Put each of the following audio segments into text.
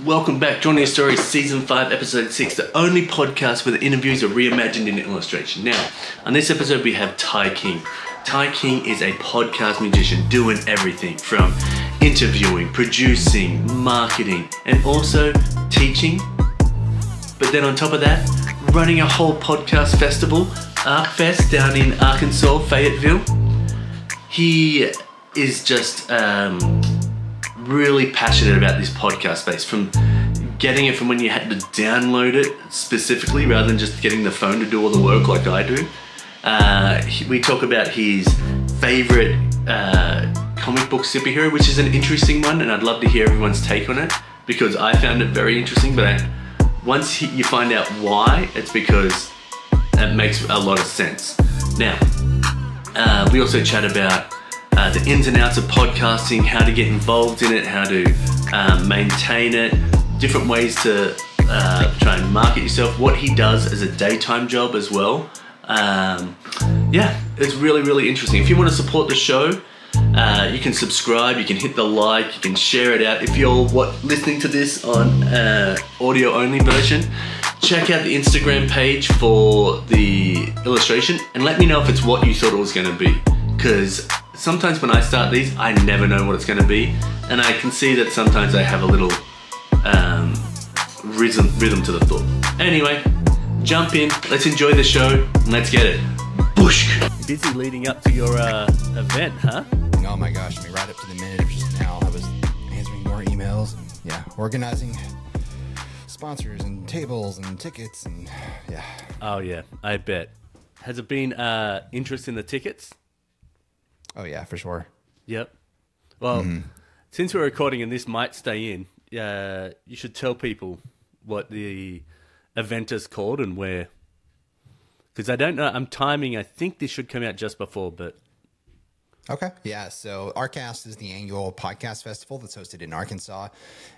Welcome back, Johnny A Story, Season 5, Episode 6, the only podcast where the interviews are reimagined in illustration. Now, on this episode we have Ty King. Ty King is a podcast magician doing everything from interviewing, producing, marketing, and also teaching. But then on top of that, running a whole podcast festival, Arkast, down in Arkansas, Fayetteville. He is just really passionate about this podcast space, from getting it from when you had to download it specifically rather than just getting the phone to do all the work like I do. We talk about his favorite comic book superhero, which is an interesting one, and I'd love to hear everyone's take on it because I found it very interesting. But once you find out why, it's because it makes a lot of sense. Now, we also chat about the ins and outs of podcasting, how to get involved in it, how to maintain it, different ways to try and market yourself, what he does as a daytime job as well. Yeah, it's really, really interesting. If you want to support the show, you can subscribe, you can hit the like, you can share it out. If you're listening to this on audio only version, check out the Instagram page for the illustration and let me know if it's what you thought it was going to be, because sometimes when I start these, I never know what it's going to be, and I can see that sometimes I have a little rhythm to the thought. Anyway, jump in, let's enjoy the show, and let's get it. Boosh! Busy leading up to your event, huh? Oh my gosh, I mean, right up to the minute just now, I was answering more emails and organizing sponsors and tables and tickets and Oh yeah, I bet. Has it been interest in the tickets? Oh yeah, for sure. Yep. Well, since we're recording and this might stay in, you should tell people what the event is called and where. Because I don't know, I think this should come out just before, but... Okay. Yeah. So Arkast is the annual podcast festival that's hosted in Arkansas,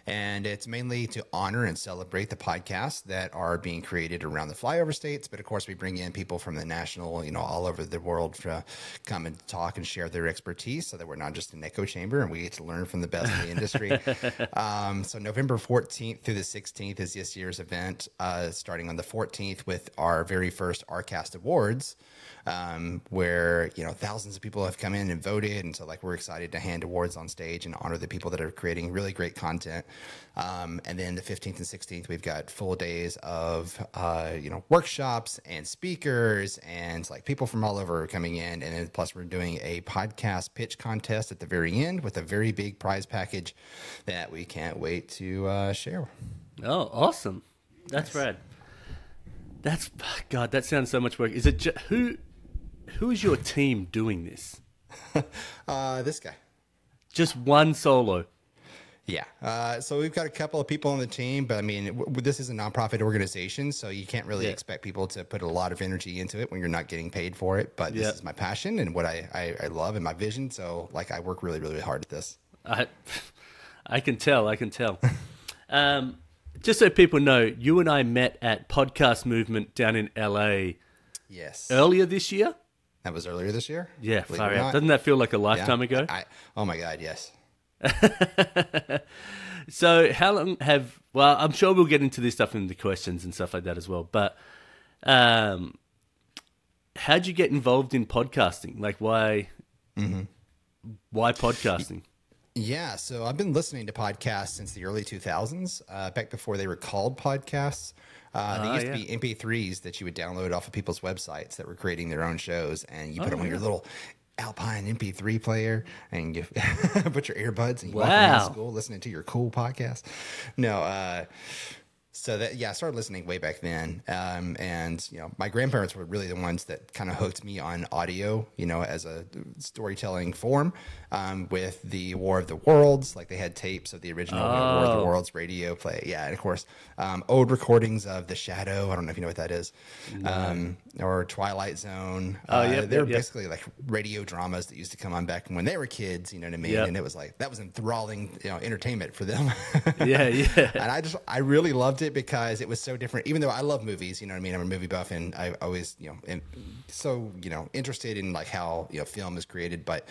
and it's mainly to honor and celebrate the podcasts that are being created around the flyover states. But of course, we bring in people from the national, all over the world to come and talk and share their expertise, so that we're not just an echo chamber and we get to learn from the best in the industry. So November 14th through the 16th is this year's event, starting on the 14th with our very first Arkast Awards. Where, thousands of people have come in and voted. And so we're excited to hand awards on stage and honor the people that are creating really great content. And then the 15th and 16th, we've got full days of, workshops and speakers and people from all over coming in. And then plus we're doing a podcast pitch contest at the very end with a very big prize package that we can't wait to share. Oh, awesome. That's rad. God, that sounds so much work. Is it who is your team doing this? This guy. Just one solo? Yeah. So we've got a couple of people on the team, but I mean, this is a nonprofit organization, so you can't really expect people to put a lot of energy into it when you're not getting paid for it. But this is my passion and what I love and my vision. So I work really, really hard at this. I can tell. Just so people know, you and I met at Podcast Movement down in LA. Yes. Earlier this year? That was earlier this year? Yeah, far out. Doesn't that feel like a lifetime ago? Oh my God, yes. So how long I'm sure we'll get into this stuff in the questions and stuff like that as well, but how'd you get involved in podcasting? Why podcasting? Yeah, so I've been listening to podcasts since the early 2000s, back before they were called podcasts. They used to be MP3s that you would download off of people's websites that were creating their own shows, and you put them on your little Alpine MP3 player, and you put your earbuds and you walk around school listening to your cool podcast. So I started listening way back then. And my grandparents were really the ones that kind of hooked me on audio, as a storytelling form, with the War of the Worlds. They had tapes of the original War of the Worlds radio play. Yeah. And of course, old recordings of The Shadow. I don't know if you know what that is. No. Or Twilight Zone. They're basically radio dramas that used to come on back when they were kids, you know what I mean? Yep. And it was that was enthralling, entertainment for them. Yeah. And I really loved it because it was so different. Even though I love movies, you know what I mean? I'm a movie buff, and I always, am so, interested in how, film is created. But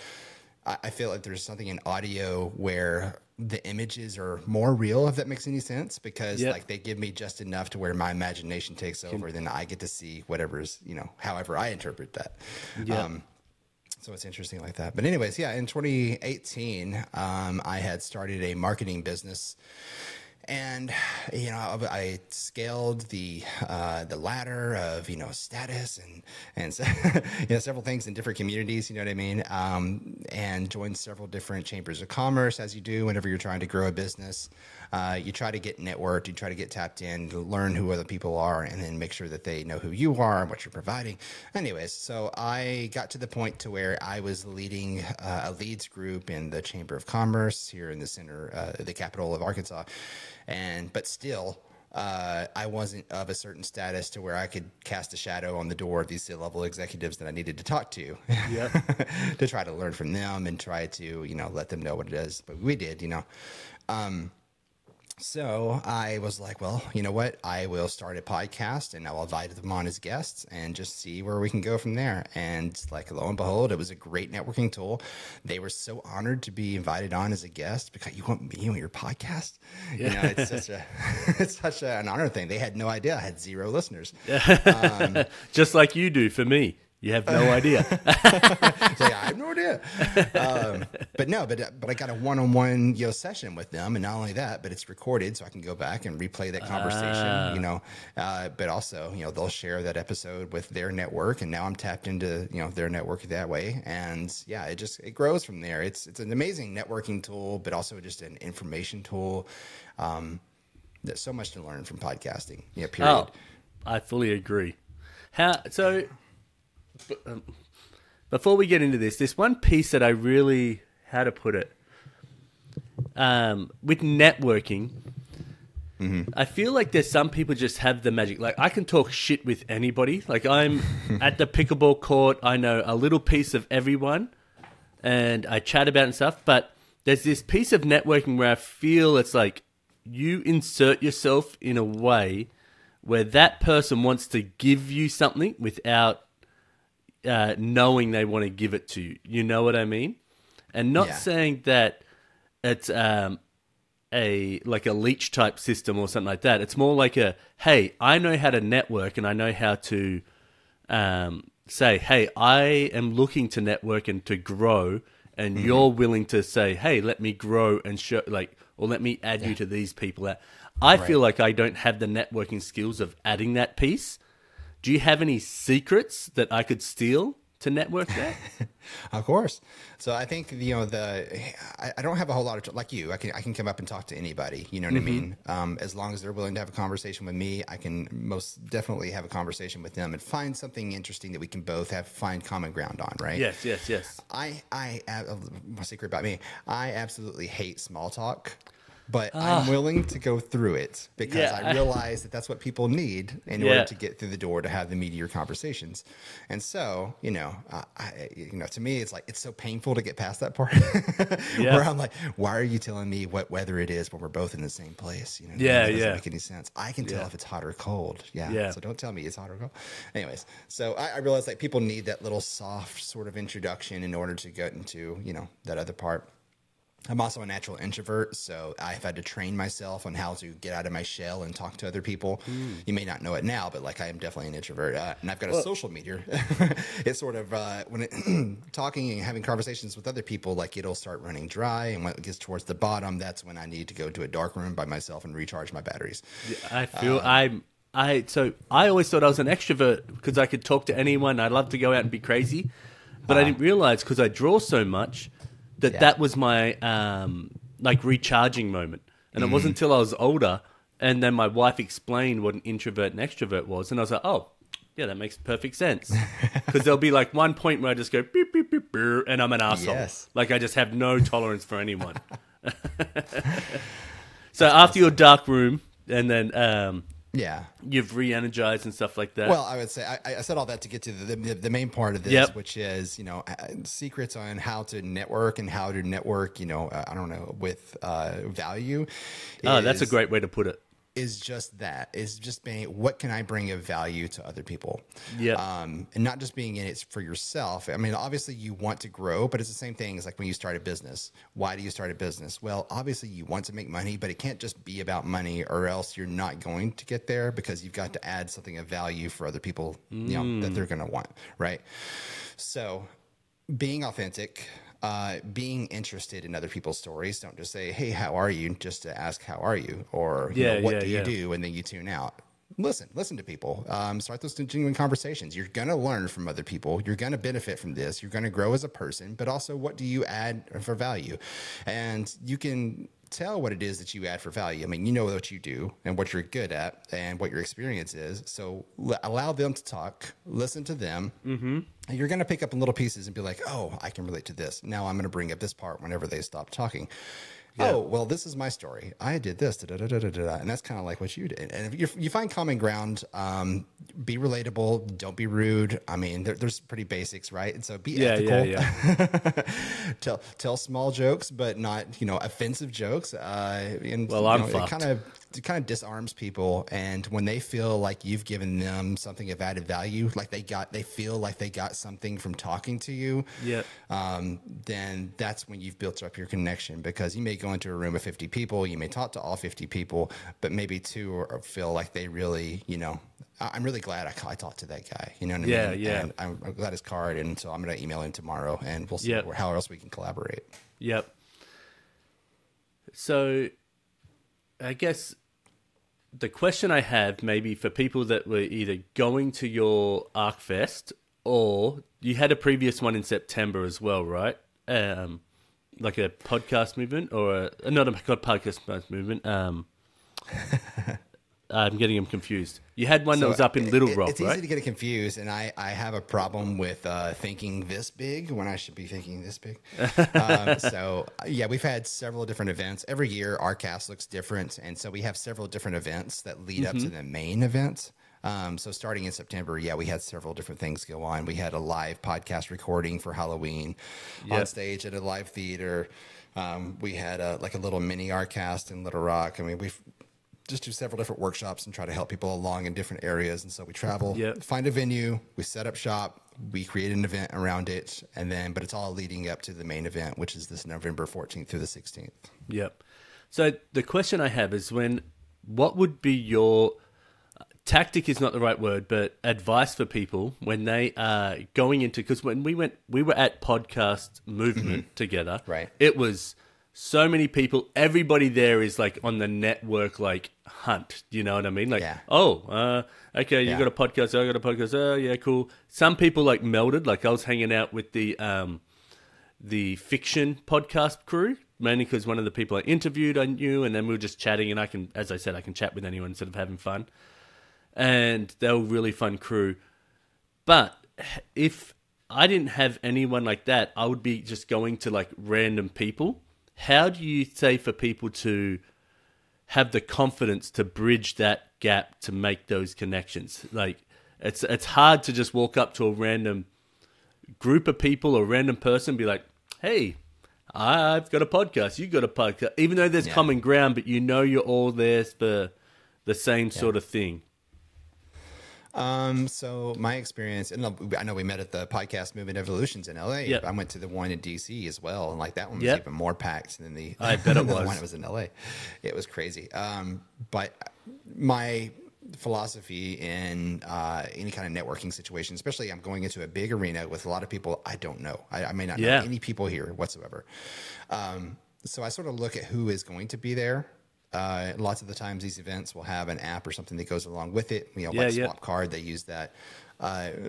I feel like there's something in audio where the images are more real, if that makes any sense, because like they give me just enough to where my imagination takes over. Then I get to see whatever's, however I interpret that. So it's interesting like that. But anyways, in 2018, I had started a marketing business. And, I scaled the ladder of, status and several things in different communities, you know what I mean? And joined several different chambers of commerce, as you do whenever you're trying to grow a business. You try to get networked, you try to get tapped in, to learn who other people are, and then make sure that they know who you are and what you're providing. Anyways, so I got to the point to where I was leading a leads group in the Chamber of Commerce here in the center, the capital of Arkansas. But still, I wasn't of a certain status to where I could cast a shadow on the door of these C-level executives that I needed to talk to, to try to learn from them and try to, let them know what it is. But we did, So I was like, well, you know what? I will start a podcast and I'll invite them on as guests and just see where we can go from there. And like, lo and behold, it was a great networking tool. They were so honored to be invited on as a guest because you want me on your podcast. It's such an honor thing. They had no idea. I had 0 listeners. Just like you do for me. You have no idea. I have no idea. But I got a one-on-one session with them, and not only that, but it's recorded, so I can go back and replay that conversation. But also, they'll share that episode with their network, and now I'm tapped into their network that way, and it grows from there. It's an amazing networking tool, but also just an information tool. There's so much to learn from podcasting. Period. Oh, I fully agree. Before we get into this one piece that I really, how to put it, with networking, I feel like there's some people just have the magic. Like I can talk shit with anybody. Like I'm at the pickleball court. I know a little piece of everyone and I chat about it and stuff. But there's this piece of networking where I feel it's like you insert yourself in a way where that person wants to give you something without knowing they want to give it to you. You know what I mean? And not saying that it's a leech type system or something like that. It's more like hey, I know how to network and I know how to say, hey, I am looking to network and to grow, and you're willing to say, hey, let me grow and show, or let me add you to these people. I feel like I don't have the networking skills of adding that piece. Do you have any secrets that I could steal to network that? Of course. So I think, I don't have a whole lot of, like you, I can come up and talk to anybody, you know what I mean? As long as they're willing to have a conversation with me, I can most definitely have a conversation with them and find something interesting that we can both find common ground on, right? Yes. My secret about me, I absolutely hate small talk. But I'm willing to go through it because I realize that that's what people need in order to get through the door to have the meatier conversations. And so, to me, it's like, it's so painful to get past that part where I'm like, why are you telling me what weather it is when we're both in the same place? It doesn't make any sense. I can tell if it's hot or cold. So don't tell me it's hot or cold. Anyways, so I realize like people need that little soft sort of introduction in order to get into, that other part. I'm also a natural introvert, so I've had to train myself on how to get out of my shell and talk to other people. You may not know it now, but I am definitely an introvert, and I've got a social meter. It's sort of when talking and having conversations with other people, it'll start running dry, and when it gets towards the bottom, that's when I need to go to a dark room by myself and recharge my batteries. I feel So I always thought I was an extrovert because I could talk to anyone. I'd love to go out and be crazy, but I didn't realize because I draw so much that was my recharging moment. And it wasn't until I was older and then my wife explained what an introvert and extrovert was, and I was like, oh yeah, that makes perfect sense. Because there'll be one point where I just go beep beep beep beep, and I'm an asshole. I just have no tolerance for anyone. So after your dark room and then you've re-energized and stuff like that. Well, I would say I said all that to get to the main part of this, which is secrets on how to network and how to network. I don't know, with value. That's a great way to put it. is just that. Is just being, what can I bring of value to other people? Yeah. And not just being in it for yourself. I mean, obviously you want to grow, but it's the same thing as like when you start a business. Why do you start a business? Well, obviously you want to make money, but it can't just be about money, or else you're not going to get there, because you've got to add something of value for other people, you know, that they're going to want. Right. So being authentic, being interested in other people's stories. Don't just say, "Hey, how are you?" just to ask, "How are you?" Or, you know, "What do you do?" And then you tune out. Listen to people. Start those genuine conversations. You're going to learn from other people. You're going to benefit from this. You're going to grow as a person, but also, what do you add for value? And you can tell what it is that you add for value. I mean, you know what you do and what you're good at and what your experience is. So allow them to talk, listen to them. Mm-hmm. And you're going to pick up in little pieces and be like, "Oh, I can relate to this. Now I'm going to bring up this part whenever they stop talking." Yeah. "Oh, well, this is my story. I did this, da, da, da, da, da, da." And that's kind of like what you did. And if you find common ground, be relatable. Don't be rude. I mean, there's pretty basics, right? And so be ethical. Yeah. tell small jokes, but not, you know, offensive jokes. And well, I'm it kind of disarms people. And when they feel like you've given them something of added value, like they feel like they got something from talking to you. Yeah. Then that's when you've built up your connection, because you may go into a room of 50 people, you may talk to all 50 people, but maybe two feel like they really, you know, "I'm really glad I talked to that guy." You know what I mean? Yeah. And I'm glad his card, and so I'm going to email him tomorrow, and we'll see how else we can collaborate. Yep. So I guess the question I have, maybe for people that were either going to your Arkfest, or you had a previous one in September as well, right? Like a podcast movement, or not a podcast movement. I'm getting them confused. You had one that was up in Little Rock, it's right? It's easy to get confused, and I have a problem with thinking this big when I should be thinking this big. So, yeah, we've had several different events. Every year, our cast looks different, and so we have several different events that lead up to the main event. So starting in September, we had several different things go on. We had a live podcast recording for Halloween on stage at a live theater. We had a little mini Arkast in Little Rock. I mean, we've just do several different workshops and try to help people along in different areas. And so we travel, find a venue, we set up shop, we create an event around it, but it's all leading up to the main event, which is this November 14th through the 16th. Yep. So the question I have is, what would be your tactic is not the right word, but advice for people when they are going into, because when we were at Podcast Movement together, right? It was so many people, everybody there is like on the network, like hunt, you know what I mean? Like, okay, you got a podcast, I got a podcast, oh yeah, cool. Some people like melded, like I was hanging out with the fiction podcast crew, mainly because one of the people I interviewed I knew, and then we were just chatting, and I can chat with anyone instead of having fun. And they were a really fun crew. But if I didn't have anyone like that, I would be just going to like random people. How do you say for people to have the confidence to bridge that gap to make those connections? Like it's hard to just walk up to a random group of people or random person and be like, "Hey, I've got a podcast, you got a podcast." Even though there's common ground, but you know you're all there for the same sort of thing. So my experience, and I know we met at the Podcast Movement Evolutions in LA. Yep. I went to the one in DC as well. And like that one was even more packed than I bet it was. The one that was in LA. It was crazy. But my philosophy in, any kind of networking situation, especially I'm going into a big arena with a lot of people I don't know. I may not know any people here whatsoever. So I sort of look at who is going to be there. Lots of the times these events will have an app or something that goes along with it. Swap Card, they use that.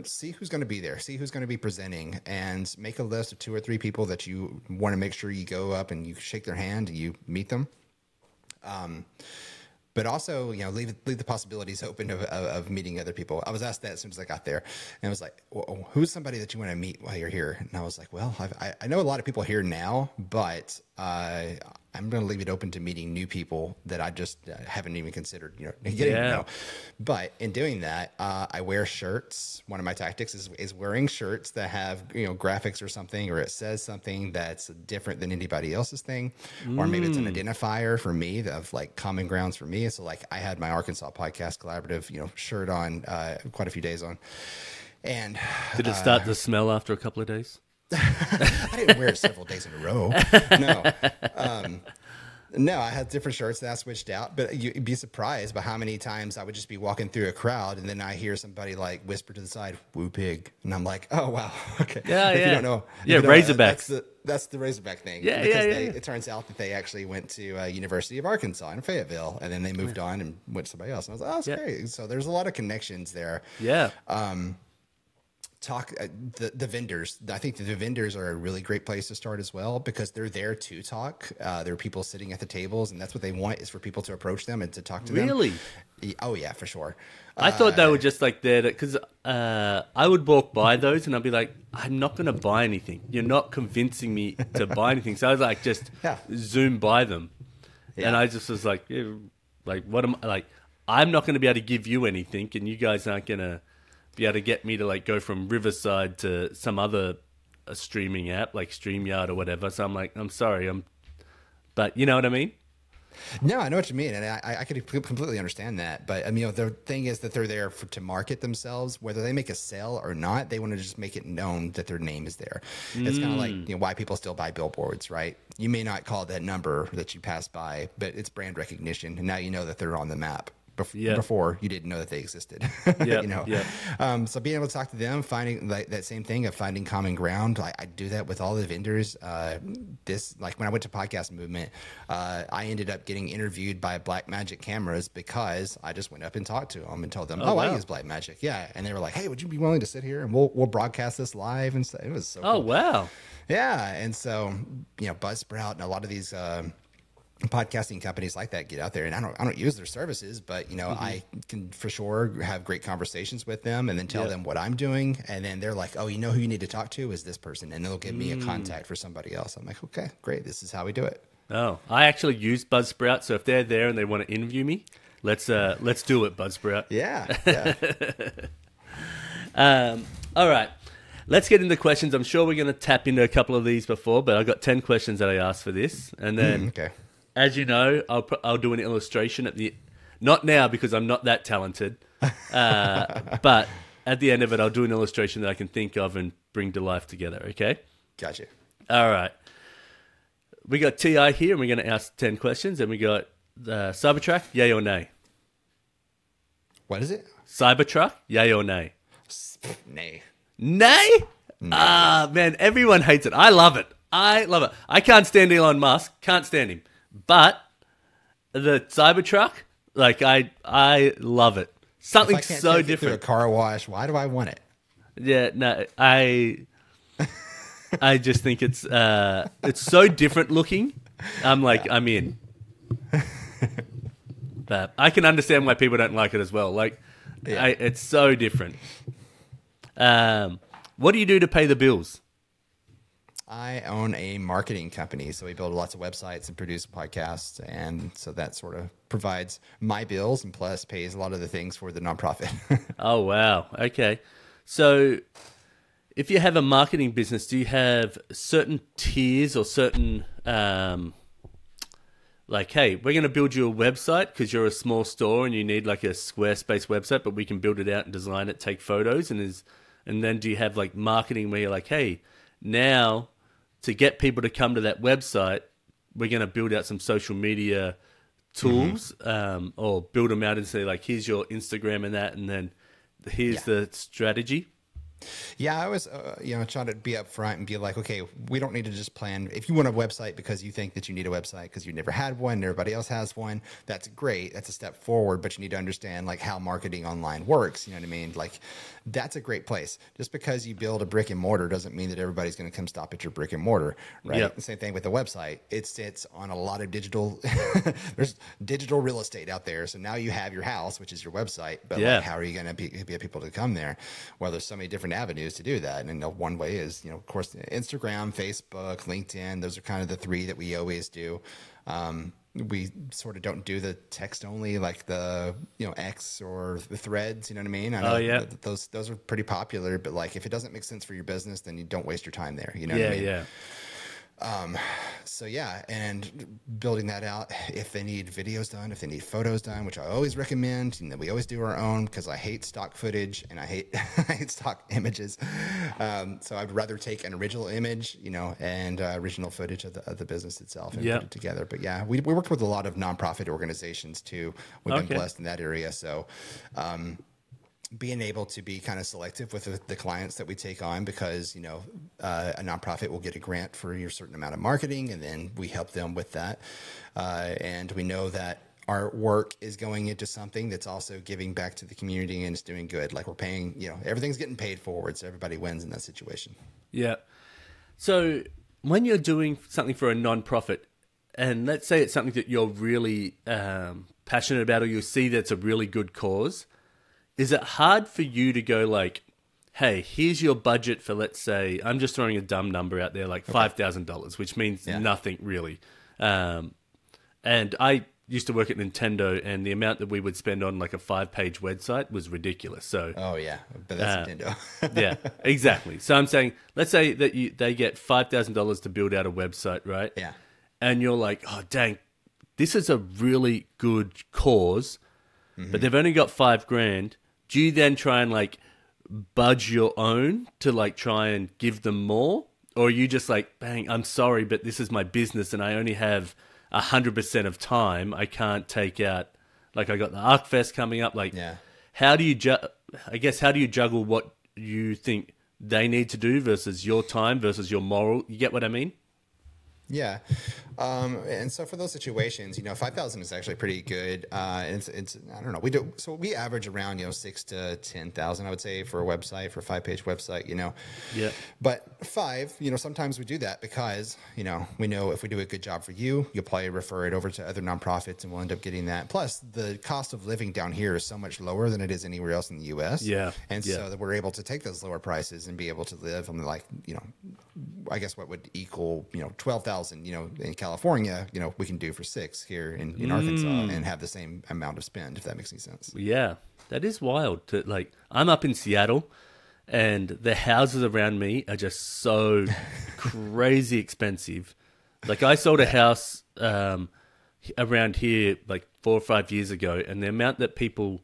See who's going to be there. See who's going to be presenting, and make a list of 2 or 3 people that you want to make sure you go up and you shake their hand and you meet them. But also, leave the possibilities open of meeting other people. I was asked that as soon as I got there, and I was like, well, "Who's somebody that you want to meet while you're here?" And I was like, "Well, I know a lot of people here now, but I I'm going to leave it open to meeting new people that I just haven't even considered, getting to know. But in doing that, I wear shirts. One of my tactics is wearing shirts that have, graphics or something, or it says something that's different than anybody else's thing, or maybe it's an identifier for me of like common grounds for me. So like I had my Arkansas Podcast Collaborative, shirt on quite a few days on. And did it start to smell after a couple of days? I didn't wear it several days in a row. No. No, I had different shirts that I switched out, but you'd be surprised by how many times I would just be walking through a crowd and then I hear somebody like whisper to the side, "Woo pig." And I'm like, oh, wow. Okay. Yeah, if you don't know. Yeah, Razorbacks. That's the Razorback thing. Yeah, because yeah. It turns out that they actually went to University of Arkansas in Fayetteville, and then they moved on and went to somebody else. And I was like, oh, that's great. So there's a lot of connections there. Yeah. The vendors. I think the vendors are a really great place to start as well because they're there to talk. There are people sitting at the tables, and that's what they want is for people to approach them and to talk to them. Really? Oh yeah, for sure. I thought they were just like there because I would walk by those and I'd be like, I'm not going to buy anything. You're not convincing me to buy anything. So I was like, just zoom by them, and I just was like, what am I like? I'm not going to be able to give you anything, and you guys aren't going to be able to get me to like go from Riverside to some other streaming app like StreamYard or whatever. So I'm like, I'm sorry, but you know what I mean? No, I know what you mean, and I could completely understand that. But I mean, the thing is that they're there to market themselves, whether they make a sale or not. They want to just make it known that their name is there. It's kind of like why people still buy billboards, right? You may not call that number that you pass by, but it's brand recognition, and now you know that they're on the map. Before you didn't know that they existed. So being able to talk to them, finding like that same thing of finding common ground. I do that with all the vendors. Like when I went to Podcast Movement, I ended up getting interviewed by Black Magic Cameras because I just went up and talked to them and told them, I use Black Magic. Yeah. And they were like, hey, would you be willing to sit here and we'll broadcast this live and stuff. It was so cool. Wow. Yeah. And so, Buzzsprout and a lot of these, podcasting companies like that get out there, and I don't use their services, but I can for sure have great conversations with them and then tell them what I'm doing, and then they're like, oh, who you need to talk to is this person, and they'll give me a contact for somebody else. I'm like, okay, great, this is how we do it. Oh, I actually use Buzzsprout, so if they're there and they want to interview me, let's do it, Buzzsprout. Yeah. All right, let's get into questions. I'm sure we're going to tap into a couple of these before, but I've got 10 questions that I asked for this, and then okay. As you know, I'll do an illustration not now because I'm not that talented, but at the end of it, I'll do an illustration that I can think of and bring to life together. Okay? Gotcha. All right. We got Ti here, and we're going to ask 10 questions, and we got Cybertruck, yay or nay? What is it? Cybertruck, yay or nay? Nay. Nay? Ah, man, everyone hates it. I love it. I can't stand Elon Musk. Can't stand him. But the Cybertruck, like I love it. Something so different. Through a car wash, why do I want it? Yeah, no, I just think it's so different looking. I'm like, I'm in. But I can understand why people don't like it as well. Like, it's so different. What do you do to pay the bills? I own a marketing company, so we build lots of websites and produce podcasts, and so that sort of provides my bills and plus pays a lot of the things for the nonprofit. Oh, wow. Okay. So if you have a marketing business, do you have certain tiers or certain, like, hey, we're going to build you a website because you're a small store and you need like a Squarespace website, but we can build it out and design it, take photos, and then do you have like marketing where you're like, hey, now to get people to come to that website, we're going to build out some social media tools, or build them out and say like, here's your Instagram and that, and then here's the strategy. Yeah, I was, trying to be upfront and be like, okay, we don't need to just plan. If you want a website because you think that you need a website because you never had one and everybody else has one, that's great. That's a step forward, but you need to understand like how marketing online works. You know what I mean? Like that's a great place. Just because you build a brick and mortar doesn't mean that everybody's going to come stop at your brick and mortar, right? Yep. The same thing with the website. It sits on a lot of digital, there's digital real estate out there. So now you have your house, which is your website, but like, how are you going to get people to come there? Well, there's so many different different avenues to do that. And one way is, of course, Instagram, Facebook, LinkedIn. Those are kind of the three that we always do. We sort of don't do the text only like the, X or the threads, you know what I mean? I know those are pretty popular, but like if it doesn't make sense for your business, then you don't waste your time there. You know what I mean? Yeah. So yeah, and building that out, if they need videos done, if they need photos done, which I always recommend, and we always do our own because I hate stock footage and I hate I hate stock images. So I'd rather take an original image, and original footage of the business itself and put it together. But yeah, we worked with a lot of nonprofit organizations too. We've been blessed in that area. So being able to be kind of selective with the clients that we take on, because a nonprofit will get a grant for a certain amount of marketing, and then we help them with that, and we know that our work is going into something that's also giving back to the community and it's doing good. Like we're paying, everything's getting paid forward, so everybody wins in that situation. Yeah. So when you're doing something for a nonprofit, and let's say it's something that you're really passionate about, or you see that's a really good cause, is it hard for you to go like, hey, here's your budget for, let's say, I'm just throwing a dumb number out there, like $5,000, which means nothing really. And I used to work at Nintendo, and the amount that we would spend on like a 5-page website was ridiculous. So, but that's Nintendo. Yeah, exactly. So I'm saying, let's say that they get $5,000 to build out a website, right? Yeah. And you're like, oh, dang, this is a really good cause, but they've only got $5,000. Do you then try and like budge your own to like try and give them more? Or are you just like, bang, I'm sorry, but this is my business and I only have 100% of time. I can't take out, like I got the Arkast coming up. Like, how do you, how do you juggle what you think they need to do versus your time versus your moral? You get what I mean? Yeah. And so for those situations, 5,000 is actually pretty good. And it's, I don't know, we average around, 6 to 10,000, I would say, for a website, for a 5-page website, Yeah. But 5, sometimes we do that because, we know if we do a good job for you, you'll probably refer it over to other nonprofits and we'll end up getting that. Plus the cost of living down here is so much lower than it is anywhere else in the US. Yeah. And so that we're able to take those lower prices and be able to live on like, I guess what would equal, 12,000, in California, we can do for 6 here in Arkansas and have the same amount of spend, if that makes any sense. Yeah, that is wild. Like, I'm up in Seattle and the houses around me are just so crazy expensive. Like, I sold a house around here like 4 or 5 years ago, and the amount that people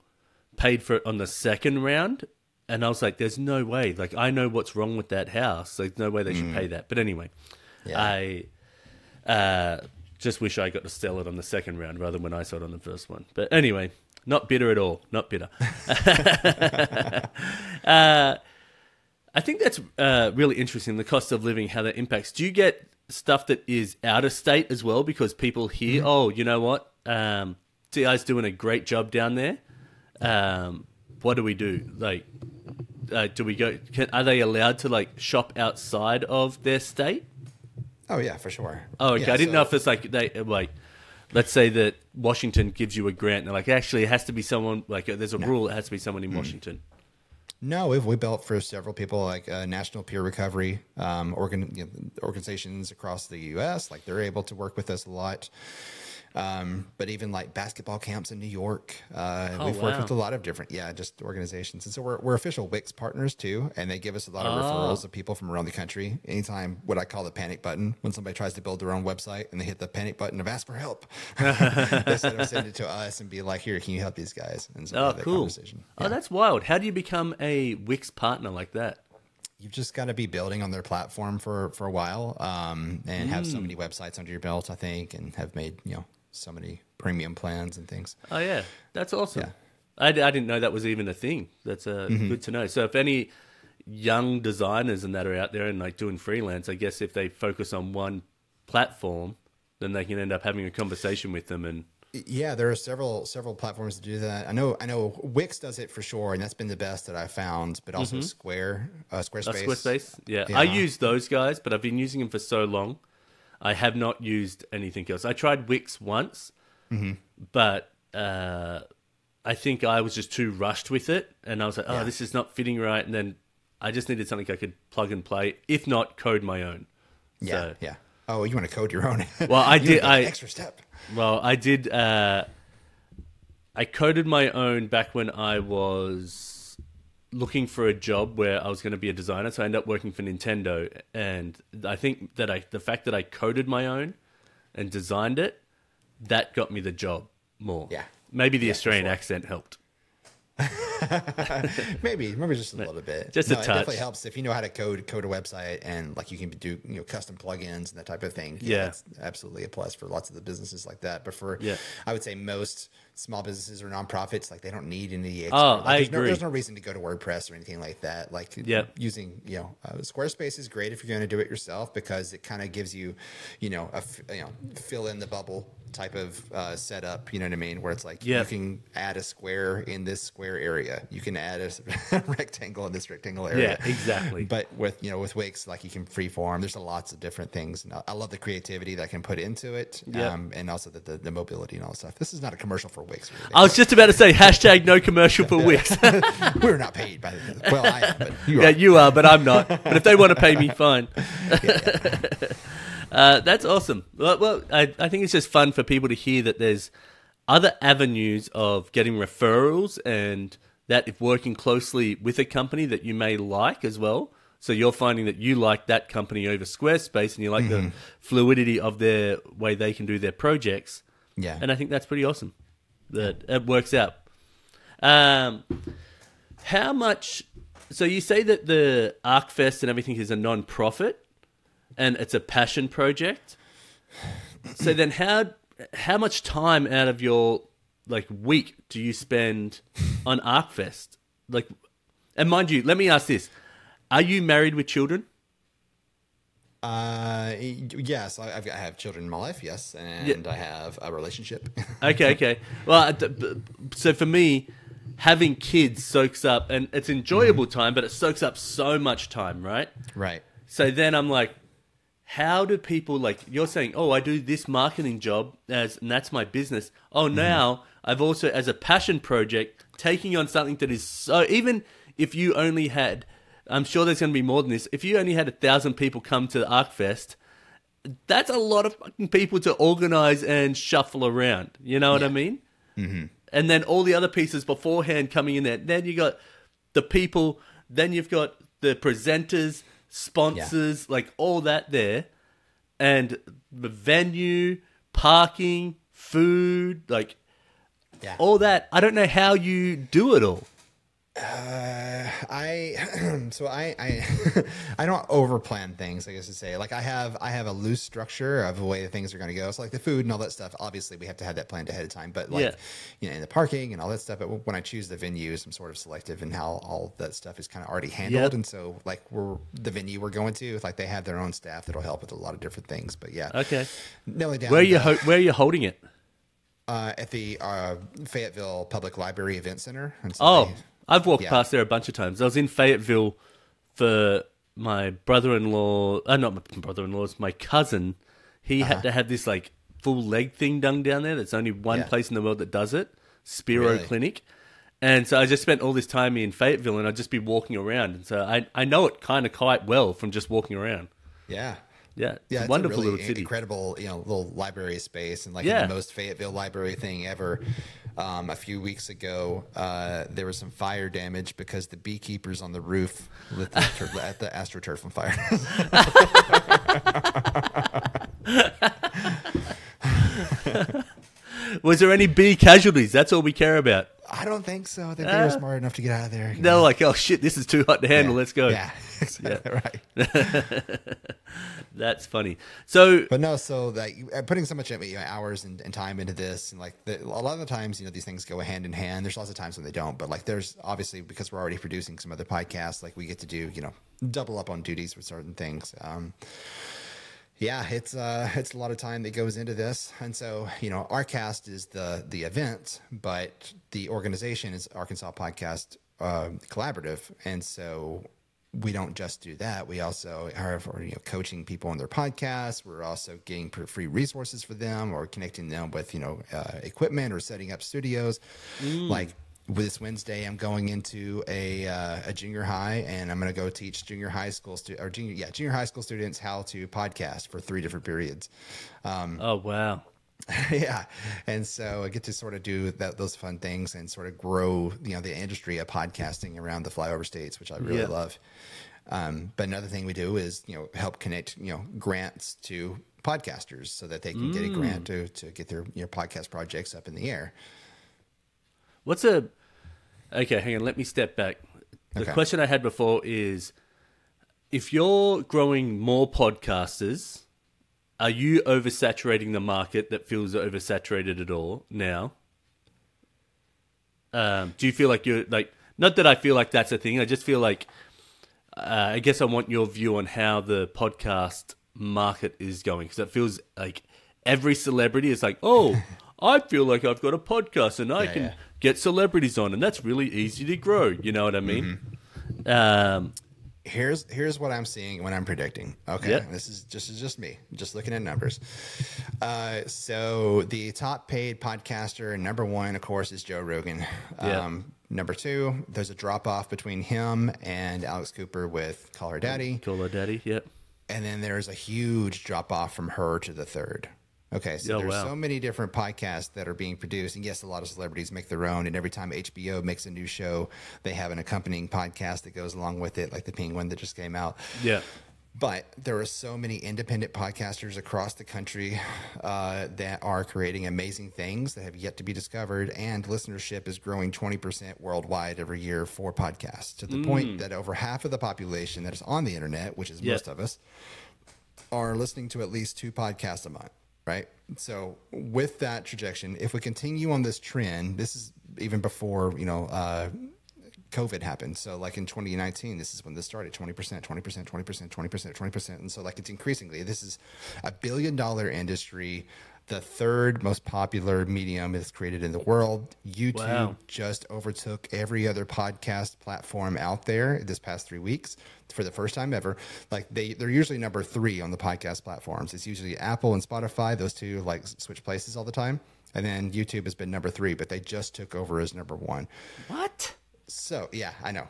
paid for it on the second round, and I was like, there's no way. Like, I know what's wrong with that house. There's no way they should pay that. But anyway, I just wish I got to sell it on the second round rather than when I sold on the first one. But anyway, not bitter at all. Not bitter. I think that's really interesting, the cost of living, how that impacts. Do you get stuff that is out of state as well? Because people hear, oh, you know what? TI's doing a great job down there. What do we do? Like, do we go? Are they allowed to like shop outside of their state? Oh yeah, for sure. Oh, okay. Yeah, I didn't know if it's like let's say that Washington gives you a grant, and they're like, actually, it has to be someone like there's a rule. It has to be someone in Washington. No, we built for several people, like National Peer Recovery organizations across the U.S. Like they're able to work with us a lot. But even like basketball camps in New York, we've worked with a lot of different, just organizations. And so we're official Wix partners too. And they give us a lot of referrals of people from around the country. Anytime what I call the panic button, when somebody tries to build their own website and they hit the panic button of ask for help, they send it to us and be like, here, can you help these guys? And so we have cool. Conversation. Oh, that's wild. How do you become a Wix partner like that? You've just got to be building on their platform for a while, and have so many websites under your belt, I think, and have made, so many premium plans and things. Oh, yeah. That's awesome. Yeah. I didn't know that was even a thing. That's good to know. So if any young designers and that are out there and like doing freelance, I guess if they focus on one platform, then they can end up having a conversation with them. And yeah, there are several platforms to do that. I know Wix does it for sure, and that's been the best that I've found. But also Squarespace. Squarespace, yeah. I use those guys, but I've been using them for so long. I have not used anything else. I tried Wix once, but I think I was just too rushed with it, and I was like, this is not fitting right. And then I just needed something I could plug and play, if not code my own. Yeah, yeah. Oh, you want to code your own? Well, I did. Extra step. Well, I did. I coded my own back when I was looking for a job where I was going to be a designer. So I ended up working for Nintendo, and I think that the fact that I coded my own and designed it, that got me the job more. Yeah. Maybe the Australian accent helped. maybe just a little bit. Just a touch. It definitely helps if you know how to code a website, and like you can do custom plugins and that type of thing. Yeah, that's absolutely a plus for lots of the businesses like that. But for I would say most small businesses or nonprofits, like they don't need any extra. I agree. There's no reason to go to WordPress or anything like that. Like using Squarespace is great if you're going to do it yourself, because it kind of gives you fill in the bubble type of setup, you know what I mean, where it's like you can add a square in this square area, you can add a rectangle in this rectangle area. Yeah, exactly. But with Wix, like you can freeform. There's lots of different things, and I love the creativity that I can put into it, and also the mobility and all that stuff. This is not a commercial for Wix. Really. I was just about to say hashtag no commercial for Wix. We're not paid by the well, I am, but you are. Yeah, you are, but I'm not. But if they want to pay me, fine. That's awesome. Well, I think it's just fun for people to hear that there's other avenues of getting referrals, and that if working closely with a company that you may like as well. So you're finding that you like that company over Squarespace, and you like the fluidity of their way they can do their projects. Yeah. And I think that's pretty awesome that it works out. How much... So you say that the Arkfest and everything is a non-profit, and it's a passion project. So then how much time out of your week do you spend on Arkfest? And mind you, let me ask this. Are you married with children? Yes, I have children in my life, yes, and I have a relationship. Okay. Well, so for me, having kids soaks up, and it's enjoyable time, but it soaks up so much time, right? Right. So then I'm like, how do people, you're saying, oh, I do this marketing job and that's my business. Oh, now I've also, as a passion project, taking on something that is so, even if you only had, I'm sure there's going to be more than this, if you only had 1,000 people come to the Arkfest, that's a lot of fucking people to organize and shuffle around. You know what I mean? Mm-hmm. And then all the other pieces beforehand coming in there. Then you got the people, then you've got the presenters, sponsors, all that there, and the venue, parking, food, all that. I don't know how you do it all. I don't overplan things, I guess to say. I have a loose structure of the way things are going to go. So the food and all that stuff, obviously we have to have that planned ahead of time. But in the parking and all that stuff. But when I choose the venues, I'm sort of selective in how all that stuff is kind of already handled. Yep. And so the venue we're going to, they have their own staff that'll help with a lot of different things. But okay. Nailing down. Where are you holding it? At the Fayetteville Public Library Event Center. And so I've walked past there a bunch of times. I was in Fayetteville for my brother-in-law. Not my brother-in-law's, my cousin. He had to have this full leg thing done down there. There's only one place in the world that does it, Spiro Clinic. And so I just spent all this time in Fayetteville, and I'd just be walking around. And so I know it kind of quite well from just walking around. Yeah. Yeah, it's a wonderful really little city. Incredible, little library space, and the most Fayetteville library thing ever. A few weeks ago, there was some fire damage because the beekeepers on the roof lit at the AstroTurf on fire. Was there any bee casualties? That's all we care about. I don't think so. I think they were smart enough to get out of there. They're like, oh shit, this is too hot to handle. Let's go. Yeah, exactly right. That's funny. So, but no, so putting so much hours and time into this, and a lot of the times, these things go hand in hand. There's lots of times when they don't, but there's obviously, because we're already producing some other podcasts, we get to do double up on duties with certain things. Yeah, it's a lot of time that goes into this, and so Arkast is the event, but the organization is Arkansas Podcast Collaborative, and so we don't just do that. We also are coaching people on their podcasts. We're also getting free resources for them, or connecting them with equipment, or setting up studios. this Wednesday, I'm going into a junior high, and I'm going to go teach junior high school junior high school students how to podcast for 3 different periods. Oh, wow. Yeah. And so I get to sort of do those fun things and sort of grow, the industry of podcasting around the flyover states, which I really love. But another thing we do is, help connect, grants to podcasters so that they can get a grant to get their podcast projects up in the air. Okay, hang on. Let me step back. The question I had before is, if you're growing more podcasters, are you oversaturating the market that feels oversaturated at all now? Do you feel like you're like, not that I feel like that's a thing. I just feel like, I guess I want your view on how the podcast market is going. Because it feels like every celebrity is like, oh, I feel like I've got a podcast and I can get celebrities on. And that's really easy to grow. You know what I mean? Mm-hmm. Here's what I'm seeing when I'm predicting. Okay. Yep. This is just me, just looking at numbers. So the top paid podcaster, number 1, of course, is Joe Rogan. Number 2, there's a drop off between him and Alex Cooper with Call Her Daddy. Call Her Daddy. Yep. And then there's a huge drop off from her to the 3rd. Okay, so there's so many different podcasts that are being produced. And yes, a lot of celebrities make their own. And every time HBO makes a new show, they have an accompanying podcast that goes along with it, like The Penguin that just came out. Yeah. But there are so many independent podcasters across the country that are creating amazing things that have yet to be discovered. And listenership is growing 20% worldwide every year for podcasts, to the point that over half of the population that is on the internet, which is most of us, are listening to at least 2 podcasts a month. Right. So with that trajectory, if we continue on this trend, this is even before, COVID happened. So like in 2019, this is when this started, 20%, 20%, 20%, 20%, 20%. And so like it's increasingly, this is $1 billion industry. The 3rd most popular medium is created in the world. YouTube just overtook every other podcast platform out there this past 3 weeks for the first time ever. Like they're usually number 3 on the podcast platforms. It's usually Apple and Spotify. Those 2 like switch places all the time. And then YouTube has been number 3, but they just took over as number 1. What? So yeah, I know.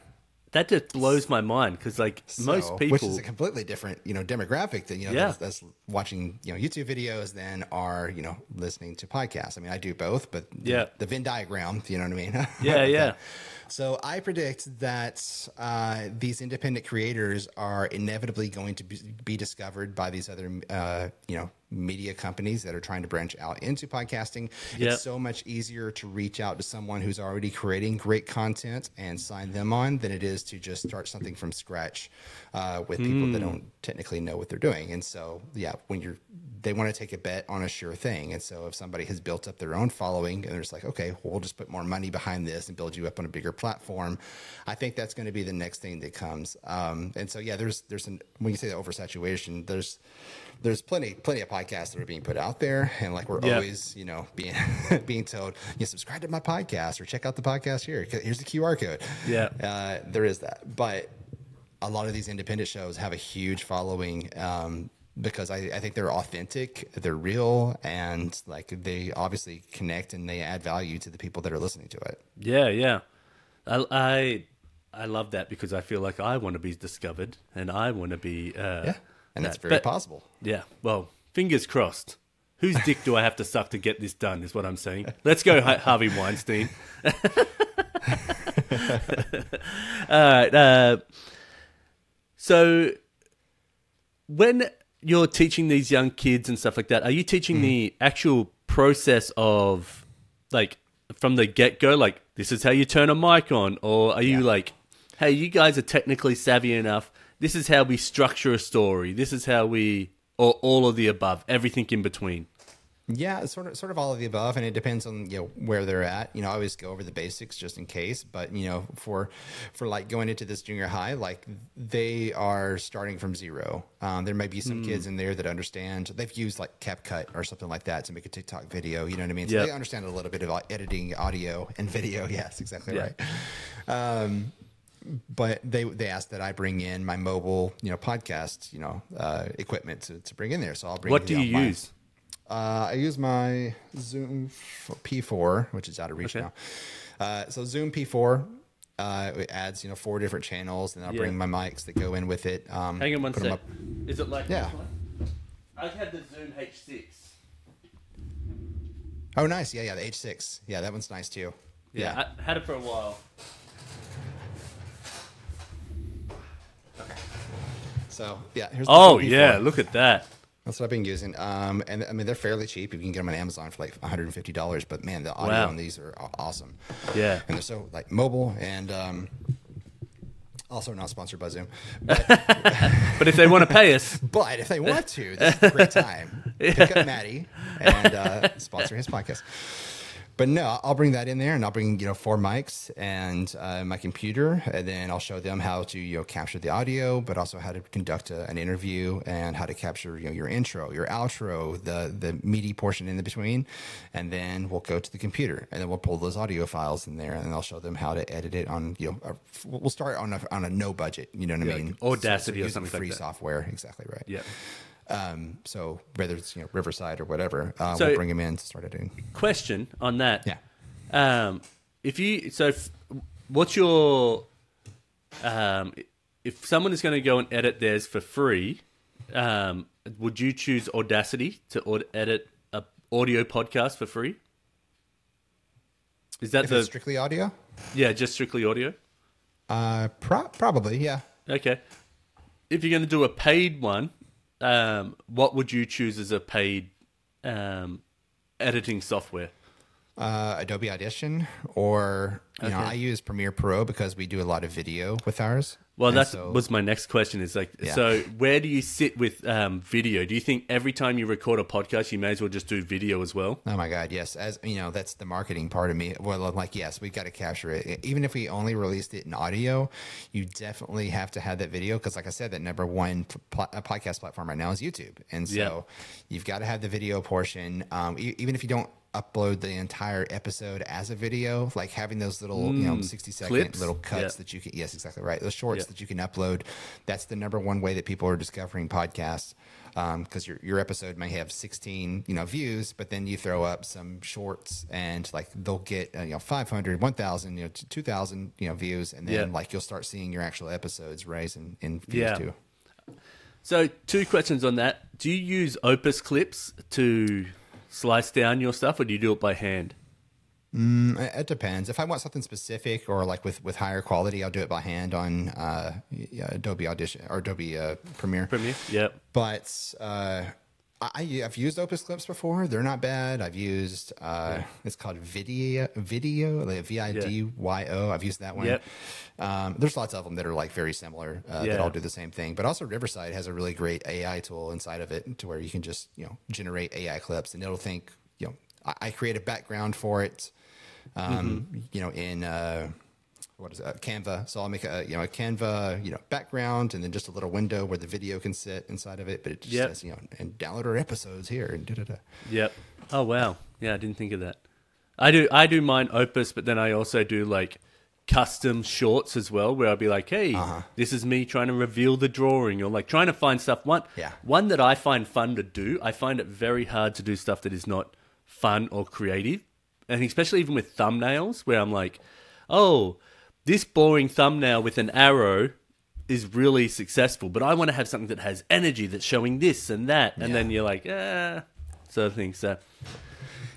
That just blows my mind because, most people, which is a completely different, demographic than that's watching YouTube videos than are listening to podcasts. I mean, I do both, but the Venn diagram, you know what I mean? Yeah. So I predict that these independent creators are inevitably going to be discovered by these other media companies that are trying to branch out into podcasting. It's so much easier to reach out to someone who's already creating great content and sign them on than it is to just start something from scratch with people that don't technically know what they're doing. And so, when they want to take a bet on a sure thing. And so if somebody has built up their own following and they're just like, okay, well, we'll just put more money behind this and build you up on a bigger platform. I think that's going to be the next thing that comes. And so, there's when you say the oversaturation, there's plenty of podcasts that are being put out there, and like we're always, being told, subscribe to my podcast or check out the podcast here. Here's the QR code. Yeah, there is that, but a lot of these independent shows have a huge following because I think they're authentic, they're real, and like they obviously connect and they add value to the people that are listening to it. Yeah. I love that because I feel like I want to be discovered and I want to be and that's very possible. Yeah. Well, fingers crossed. Whose dick do I have to suck to get this done is what I'm saying. Let's go, Harvey Weinstein. All right. So when you're teaching these young kids and stuff like that, are you teaching the actual process of, like, from the get-go, like, this is how you turn a mic on? Or are you like, hey, you guys are technically savvy enough, this is how we structure a story, this is how we, or all of the above, everything in between? Yeah, sort of all of the above, and it depends on where they're at. I always go over the basics just in case, but for like going into this junior high, like they are starting from zero. There may be some kids in there that understand. They've used like CapCut or something like that to make a TikTok video. You know what I mean? So they understand a little bit about editing audio and video. Yes, exactly right. But they asked that I bring in my mobile, podcast, equipment to bring in there. So I'll bring. What do you use? I use my Zoom P4, which is out of reach now. So Zoom P4, it adds 4 different channels, and I'll bring my mics that go in with it. Hang on one sec. Is it like yeah? This one? I had the Zoom H6. Oh, nice. Yeah, the H6. Yeah, that one's nice too. Yeah, I had it for a while. Okay. So yeah, here's. Oh yeah, look at that. That's what I've been using. And I mean, they're fairly cheap. You can get them on Amazon for like $150. But man, the audio on these are awesome. Yeah. And they're so like mobile and also not sponsored by Zoom. But, but if they want to pay us. But if they want to, this is a great time. Pick up Matty and sponsor his podcast. But no, I'll bring that in there, and I'll bring 4 mics and my computer, and then I'll show them how to capture the audio, but also how to conduct an interview and how to capture your intro, your outro, the meaty portion in the between, and then we'll go to the computer and then we'll pull those audio files in there, and I'll show them how to edit it on we'll start on a no budget, you know what I mean? Audacity or something like that. Free software, exactly right. Yeah. So whether it's Riverside or whatever, we'll bring them in to start editing. Question on that. Yeah. What's your if someone is going to go and edit theirs for free, would you choose Audacity to edit a audio podcast for free? Is that it's strictly audio? Yeah, just strictly audio. Probably, yeah. Okay. If you're going to do a paid one. What would you choose as a paid editing software? Adobe Audition, or I use Premiere Pro because we do a lot of video with ours. Well, was my next question. Is so where do you sit with video? Do you think every time you record a podcast, you may as well just do video as well? Oh my God, yes. As that's the marketing part of me. Well, I'm like, yes, we've got to capture it. Even if we only released it in audio, you definitely have to have that video because, like I said, that number one podcast platform right now is YouTube, and so you've got to have the video portion. Even if you don't upload the entire episode as a video, like having those little 60-second clips? little cuts that you can, yes, exactly right, those shorts that you can upload. That's the number one way that people are discovering podcasts, because your episode may have 16 views, but then you throw up some shorts and like they'll get 500, 1,000, 2,000 views, and then like you'll start seeing your actual episodes rise in views too. So 2 questions on that. Do you use Opus clips to slice down your stuff, or do you do it by hand? It depends. If I want something specific or like with higher quality, I'll do it by hand on Adobe Audition or Adobe Premiere. Yep. But I've used Opus clips before. They're not bad. I've used it's called Video, like VIDYO. I've used that one. Yep. There's lots of them that are like very similar that all do the same thing. But also Riverside has a really great AI tool inside of it to where you can just generate AI clips, and it'll think I create a background for it. In what is it, Canva. So I'll make a Canva background, and then just a little window where the video can sit inside of it. But it just says and download our episodes here and da-da-da. Yep. Oh wow. Yeah, I didn't think of that. I do mine Opus, but then I also do like custom shorts as well, where I'll be like, hey, this is me trying to reveal the drawing, or like trying to find stuff. One that I find fun to do. I find it very hard to do stuff that is not fun or creative. And especially even with thumbnails, where I'm like, oh, this boring thumbnail with an arrow is really successful, but I want to have something that has energy, that's showing this and that. And then you're like, sort of thing. So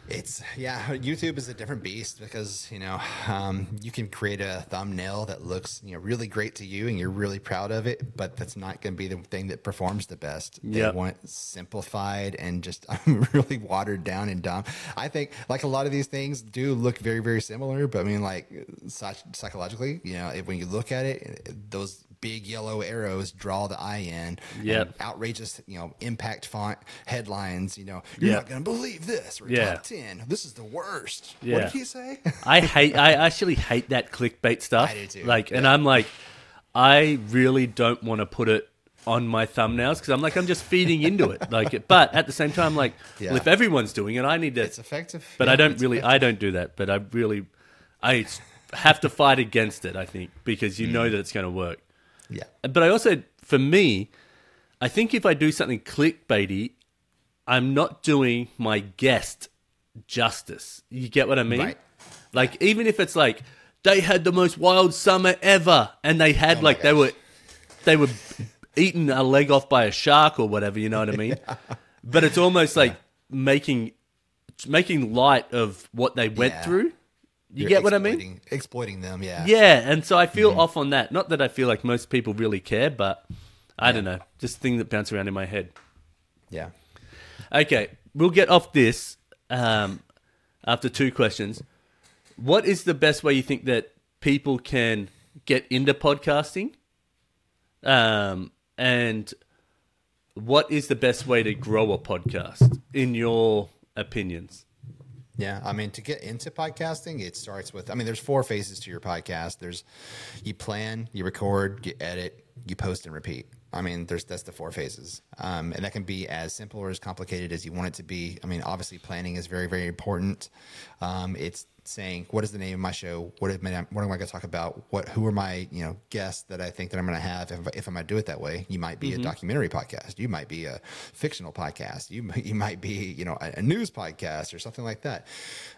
YouTube is a different beast because you can create a thumbnail that looks really great to you and you're really proud of it, but that's not going to be the thing that performs the best. They want simplified and just really watered down and dumb. I think like a lot of these things do look very, very similar, but I mean like psychologically, when you look at it, those big yellow arrows draw the eye in. And outrageous, impact font headlines. You're not going to believe this. Or top 10. This is the worst. What did he say? I actually hate that clickbait stuff. I do too. And I'm like, I really don't want to put it on my thumbnails because I'm just feeding into it. But at the same time, well, if everyone's doing it, I need to. It's effective. But I don't do that. But I have to fight against it. I think because know that it's going to work. Yeah. But I also, for me, I think if I do something clickbaity, I'm not doing my guest justice. You get what I mean? Right. Like, even if it's like, they had the most wild summer ever, and they had they were eating a leg off by a shark or whatever, you know what I mean? Yeah. But it's almost like making light of what they went through. You get what I mean? Exploiting them, yeah. Yeah, and so I feel off on that. Not that I feel like most people really care, but I don't know. Just a thing that bounce around in my head. Yeah. Okay, we'll get off this after 2 questions. What is the best way you think that people can get into podcasting? And what is the best way to grow a podcast, in your opinions? Yeah, I mean, to get into podcasting, it starts with, there's 4 phases to your podcast. There's you plan, you record, you edit, you post and repeat. That's the 4 phases. And that can be as simple or as complicated as you want it to be. Obviously planning is very, very important. It's saying, what is the name of my show? What am I going to talk about? Who are my guests that I think that I'm going to have? If I'm going to do it that way, you might be a documentary podcast. You might be a fictional podcast. You might be a news podcast or something like that.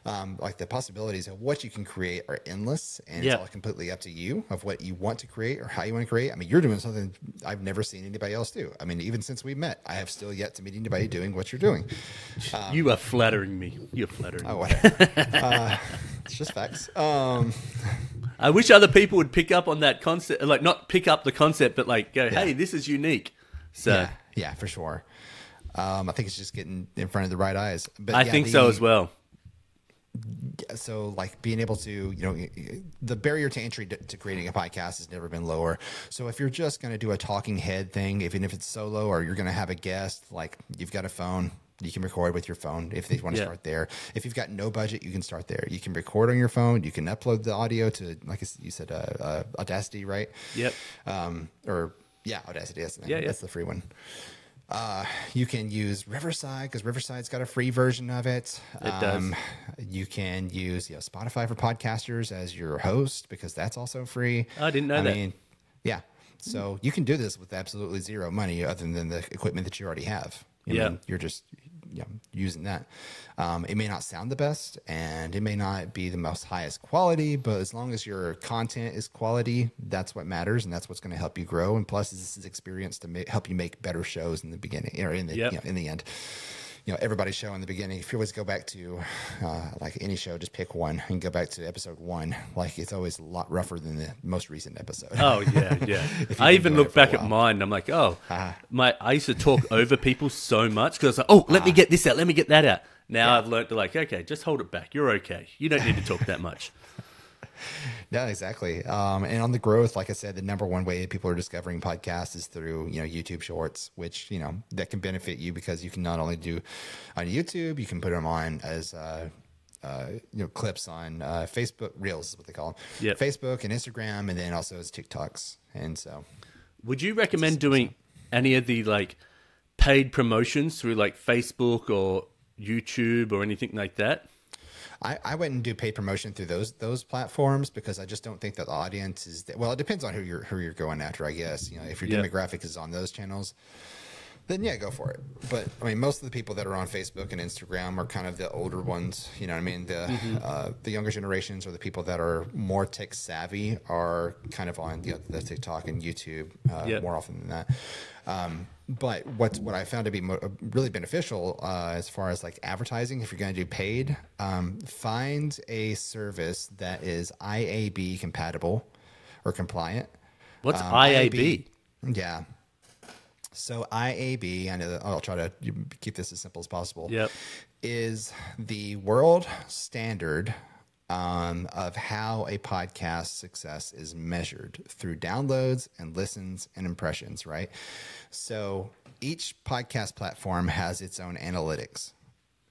Like the possibilities of what you can create are endless, and it's all completely up to you of what you want to create or how you want to create. You're doing something I've never seen anybody else do. Even since we met, I have still yet to meet anybody doing what you're doing. You are flattering me. You're flattering me. Oh, whatever. It's just facts. I wish other people would pick up on that concept, like not pick up the concept, but like go, hey, this is unique. So yeah, for sure. I think it's just getting in front of the right eyes. But I think so as well. So like being able to, the barrier to entry to creating a podcast has never been lower. So if you're just going to do a talking head thing, even if it's solo, or you're going to have a guest, like you've got a phone, you can record with your phone if they want to start there. If you've got no budget, you can start there. You can record on your phone. You can upload the audio to, like you said, Audacity, right? Yep. Audacity. That's the free one. You can use Riverside, because Riverside's got a free version of it. It does. You can use Spotify for podcasters as your host, because that's also free. I didn't know that. Yeah. So you can do this with absolutely zero money other than the equipment that you already have. You're just using that. It may not sound the best, and it may not be the most highest quality, but as long as your content is quality, that's what matters, and that's what's going to help you grow. And plus, this is experience to help you make better shows in the beginning or in the in the end. Everybody's show in the beginning. If you always go back to like any show, just pick one and go back to episode 1. Like it's always a lot rougher than the most recent episode. Oh yeah. I even look back at mine and I'm like, I used to talk over people so much because I was like, let me get this out, let me get that out. Now I've learned to okay, just hold it back. You're okay. You don't need to talk that much. Yeah, exactly. And on the growth, like I said, the number one way people are discovering podcasts is through, YouTube Shorts, which, that can benefit you because you can not only do on YouTube, you can put them on as, clips on Facebook Reels is what they call them. Yep. Facebook and Instagram, and then also as TikToks. And so, would you recommend doing any of the paid promotions through Facebook or YouTube or anything like that? I wouldn't do paid promotion through those platforms because I just don't think that the audience is well, it depends on who you're going after, I guess. If your demographic is on those channels, then go for it. But most of the people that are on Facebook and Instagram are kind of the older ones. The younger generations or the people that are more tech savvy are kind of on the TikTok and YouTube more often than that. But what I found to be really beneficial as far as advertising, if you're going to do paid, find a service that is IAB compatible or compliant. What's IAB? Yeah. So IAB, I know that I'll try to keep this as simple as possible. Yep. Is the world standard of how a podcast success is measured through downloads and listens and impressions, right? So each podcast platform has its own analytics.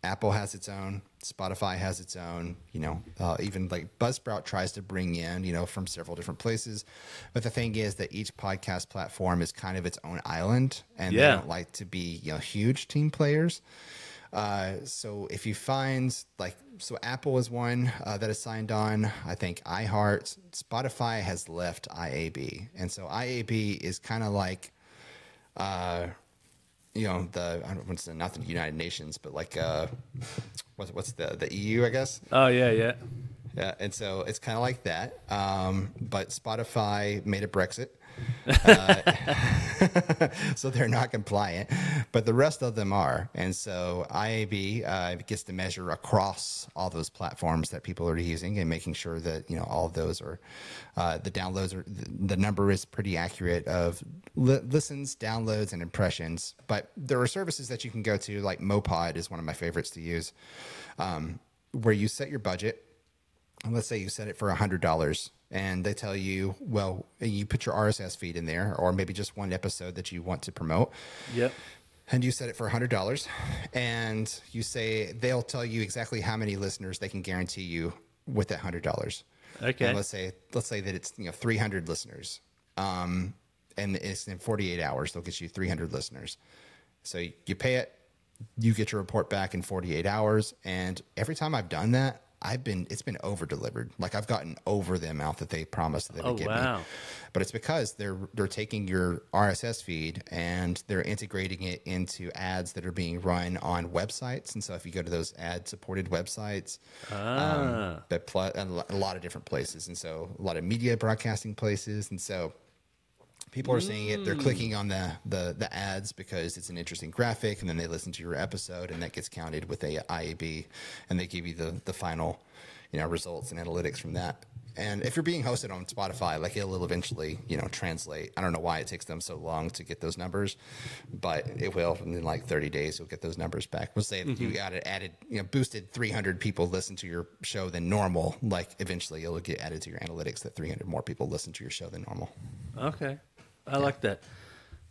Apple has its own, Spotify has its own, even Buzzsprout tries to bring in, from several different places. But the thing is that each podcast platform is kind of its own island, and they don't like to be, huge team players. So if you find so Apple is one that is signed on. I think iHeart, Spotify has left IAB. And so IAB is kind of I don't want to say not the United Nations, but like what's the EU, I guess. Oh yeah. Yeah, and so it's kind of like that. But Spotify made a Brexit. So they're not compliant, but the rest of them are. And so IAB gets to measure across all those platforms that people are using and making sure that, all of those are, the downloads are, the number is pretty accurate of listens, downloads, and impressions. But there are services that you can go to, like Mopod is one of my favorites to use, where you set your budget. And let's say you set it for $100 and they tell you, well, you put your RSS feed in there or maybe just one episode that you want to promote. Yep. And you set it for $100 and you say, they'll tell you exactly how many listeners they can guarantee you with that $100. Okay. And let's say that it's, 300 listeners. And it's in 48 hours, they'll get you 300 listeners. So you pay it, you get your report back in 48 hours. And every time I've done that, it's been over delivered. Like I've gotten over the amount that they promised that they would give me. But it's because they're taking your RSS feed and they're integrating it into ads that are being run on websites. And so if you go to those ad supported websites, a lot of different places. And so a lot of media broadcasting places. And so people are seeing it. They're clicking on the ads because it's an interesting graphic, and then they listen to your episode, and that gets counted with a IAB, and they give you the final, results and analytics from that. And if you're being hosted on Spotify, like it'll eventually, translate. I don't know why it takes them so long to get those numbers, but it will. And in like 30 days, you'll get those numbers back. We'll say if you added, boosted 300 people listen to your show than normal, like eventually it'll get added to your analytics that 300 more people listen to your show than normal. Okay. I like that.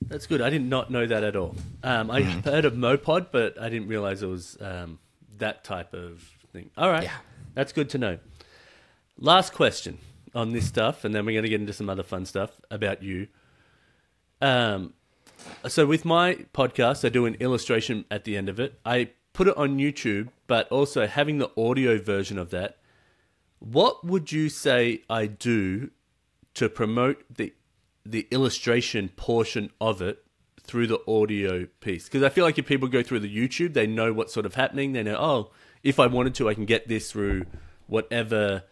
That's good. I did not know that at all. I heard of Mopod, but I didn't realize it was that type of thing. All right. Yeah. That's good to know. Last question on this stuff, and then we're going to get into some other fun stuff about you. So with my podcast, I do an illustration at the end of it. I put it on YouTube, but also having the audio version of that. What would you say I do to promote the illustration portion of it through the audio piece? Because I feel like if people go through the YouTube, they know what's sort of happening. They know, oh, if I wanted to, I can get this through whatever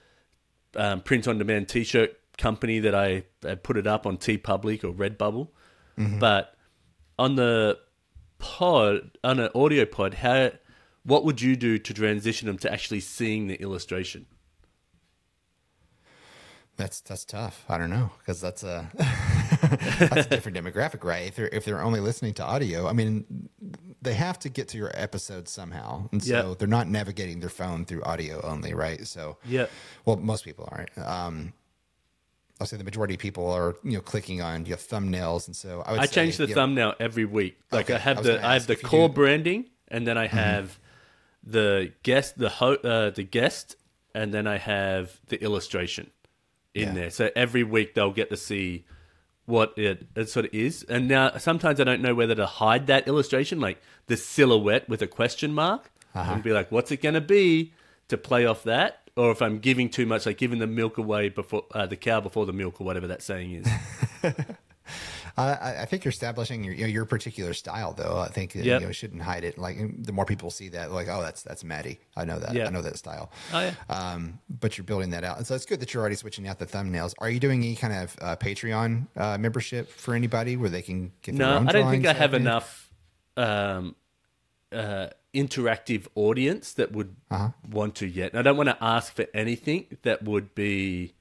print-on-demand T-shirt company that I put it up on TeePublic or Redbubble. But on an audio pod, what would you do to transition them to actually seeing the illustration? That's tough. I don't know, because that's a different demographic, right? If they're only listening to audio, I mean, they have to get to your episode somehow, and so they're not navigating their phone through audio only, right? So well, most people aren't. I'll say the majority of people are clicking on thumbnails, and so I change the thumbnail every week. Like I have the core branding, and then I have the guest, the guest, and then I have the illustration in there. So every week they'll get to see what it sort of is. And now sometimes I don't know whether to hide that illustration, like the silhouette with a question mark, and be like, what's it going to be, to play off that? Or if I'm giving too much, like giving the milk away before the cow before the milk, or whatever that saying is. I think you're establishing your particular style, though. I think you shouldn't hide it. Like the more people see that, like, oh, that's Matty. I know that. I know that style. Oh yeah. But you're building that out, and so it's good that you're already switching out the thumbnails. Are you doing any kind of Patreon membership for anybody where they can get their own? No, I don't think I have enough interactive audience that would want to yet. And I don't want to ask for anything that would be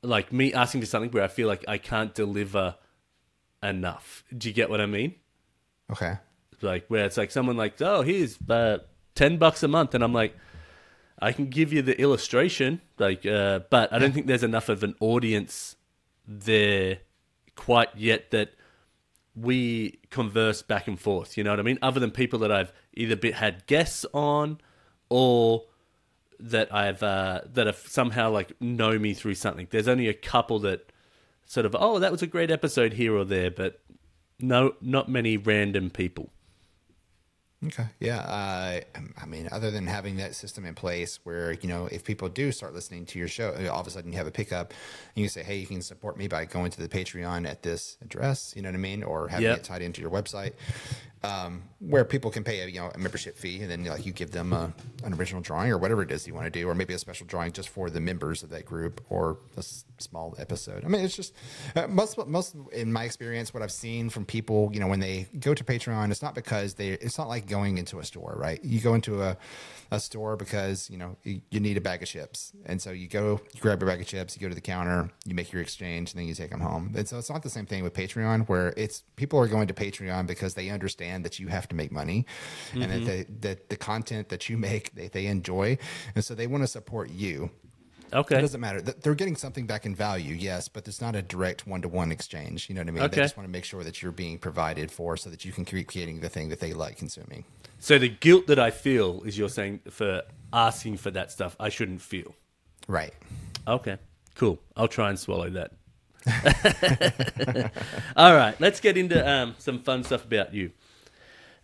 like me asking for something where I feel like I can't deliver enough. Do you get what I mean? Okay. Like where it's like someone like, oh, here's $10 a month, and I'm like, I can give you the illustration, like, but I don't think there's enough of an audience there quite yet that we converse back and forth. You know what I mean? Other than people that I've either had guests on, or that I've that have somehow like know me through something. There's only a couple that sort of, oh, that was a great episode here or there, but no, not many random people. Okay. Yeah. I mean, other than having that system in place where, if people do start listening to your show, all of a sudden you have a pickup and you say, hey, you can support me by going to the Patreon at this address, you know what I mean? Or having it tied into your website, where people can pay a membership fee, and then you give them an original drawing or whatever it is you want to do, or maybe a special drawing just for the members of that group, or a small episode. I mean, it's just most in my experience, what I've seen from people, when they go to Patreon, it's not because it's not like going into a store, right? You go into a store because you need a bag of chips, and so you grab your bag of chips, you go to the counter, you make your exchange, and then you take them home. And so it's not the same thing with Patreon, where people are going to Patreon because they understand that you have to make money, and that the content that you make they enjoy, and so they want to support you. Okay. It doesn't matter. They're getting something back in value, yes, but it's not a direct one-to-one exchange. You know what I mean? Okay. They just want to make sure that you're being provided for so that you can keep creating the thing that they like consuming. So the guilt that I feel is, you're saying, for asking for that stuff, I shouldn't feel. Right. Okay, cool. I'll try and swallow that. All right, let's get into some fun stuff about you.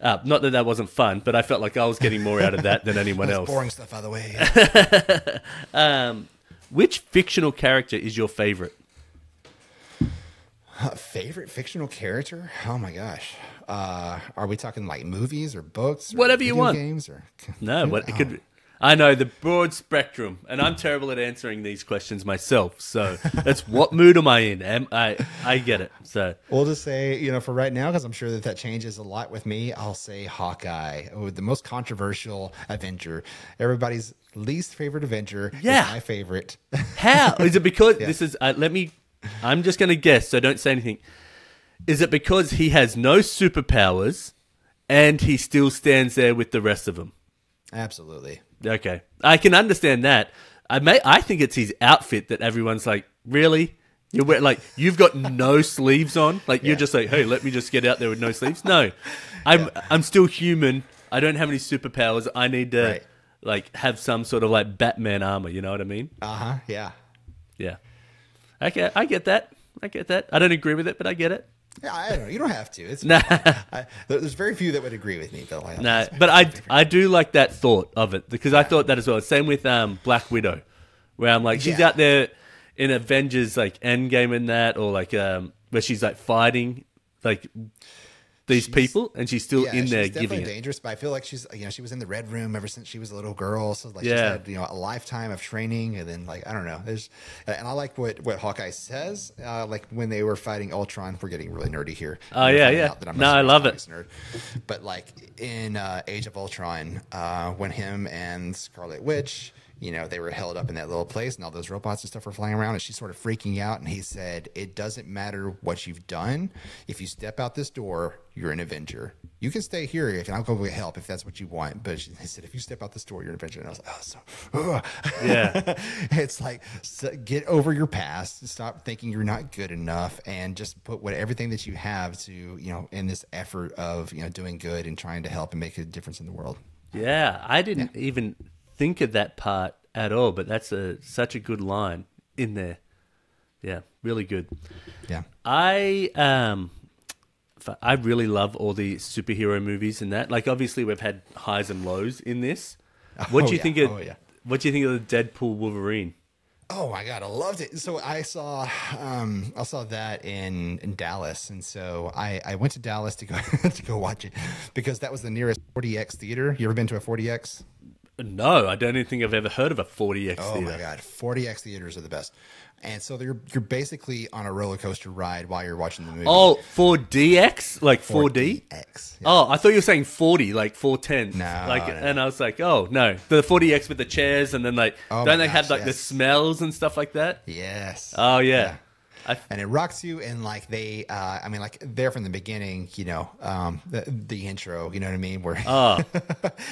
Not that wasn't fun, but I felt like I was getting more out of that than anyone else. Boring stuff out of the way. Which fictional character is your favorite? Favorite fictional character? Oh my gosh. Are we talking like movies or books? Or whatever you want. Games or No, it could. I know the broad spectrum, and I'm terrible at answering these questions myself. So that's what mood am I in? I get it. So we'll just say, for right now, because I'm sure that changes a lot with me, I'll say Hawkeye, the most controversial Avenger. Everybody's least favorite Avenger is my favorite. How? Is it because this is? I'm just going to guess, so don't say anything. Is it because he has no superpowers and he still stands there with the rest of them? Absolutely. Okay. I can understand that. I think it's his outfit that everyone's like, really? You've got no sleeves on? You're just like, hey, let me just get out there with no sleeves? No. I'm still human. I don't have any superpowers. I need to have some sort of Batman armor, you know what I mean? Uh-huh. Yeah. Yeah. Okay, I get that. I don't agree with it, but I get it. Yeah, I don't know. You don't have to. It's there's very few that would agree with me, Bill. No, but I do like that thought of it, because I thought that as well. Same with Black Widow, where I'm like, she's out there in Avengers Endgame and that, or where she's fighting these people, and she's still in there giving it. She's definitely dangerous, but I feel like she's she was in the Red Room ever since she was a little girl, so she's had a lifetime of training, and then I don't know. And I like what Hawkeye says, when they were fighting Ultron. We're getting really nerdy here. Oh yeah. No, I love it. Nerd. But in Age of Ultron, when him and Scarlet Witch, they were held up in that little place, and all those robots and stuff were flying around, and she's sort of freaking out. And he said, it doesn't matter what you've done. If you step out this door, you're an Avenger. You can stay here, and I'll go get help if that's what you want. But he said, if you step out this door, you're an Avenger. And I was like, yeah. It's get over your past, stop thinking you're not good enough, and just put everything that you have to, in this effort of, doing good and trying to help and make a difference in the world. Yeah, I didn't even think of that part at all, but that's such a good line in there. Yeah, really good. Yeah. I really love all the superhero movies and that. Obviously we've had highs and lows in this. What do you think of what do you think of the Deadpool Wolverine? Oh my God, I loved it. So I saw that in Dallas, and so I went to Dallas to go watch it, because that was the nearest 4DX theater. You ever been to a 4DX? No, I don't even think I've ever heard of a 4DX theater. Oh my God, 4DX theaters are the best. And so you're basically on a roller coaster ride while you're watching the movie. Oh, 4DX? 4D? 4DX. Yeah. Oh, I thought you were saying 40, 410. No. And I was like, oh, no. The 4DX with the chairs, and then don't they have the smells and stuff like that? Yes. Oh, yeah. And it rocks you, and they, there from the beginning, the intro, you know what I mean, where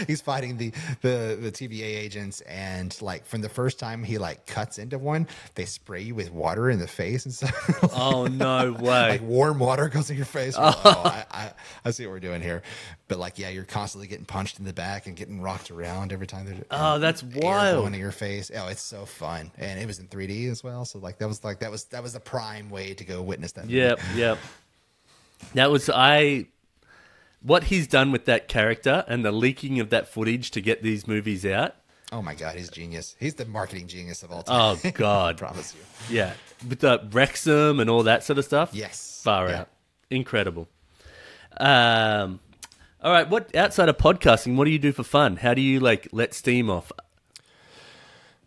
he's fighting the TVA agents, and from the first time he cuts into one, they spray you with water in the face and stuff. Oh no way! Warm water goes in your face. I see what we're doing here, but you're constantly getting punched in the back and getting rocked around every time. That's wild. Going to your face. Oh, it's so fun, and it was in 3D as well. So that was the prime way to go witness that movie. Yep. That was what he's done with that character and the leaking of that footage to get these movies out. Oh my God, he's genius. He's the marketing genius of all time. Oh God. I promise you. Yeah. With the Wrexham and all that sort of stuff. Yes. Far out. Incredible. All right. What outside of podcasting, what do you do for fun? How do you like let steam off?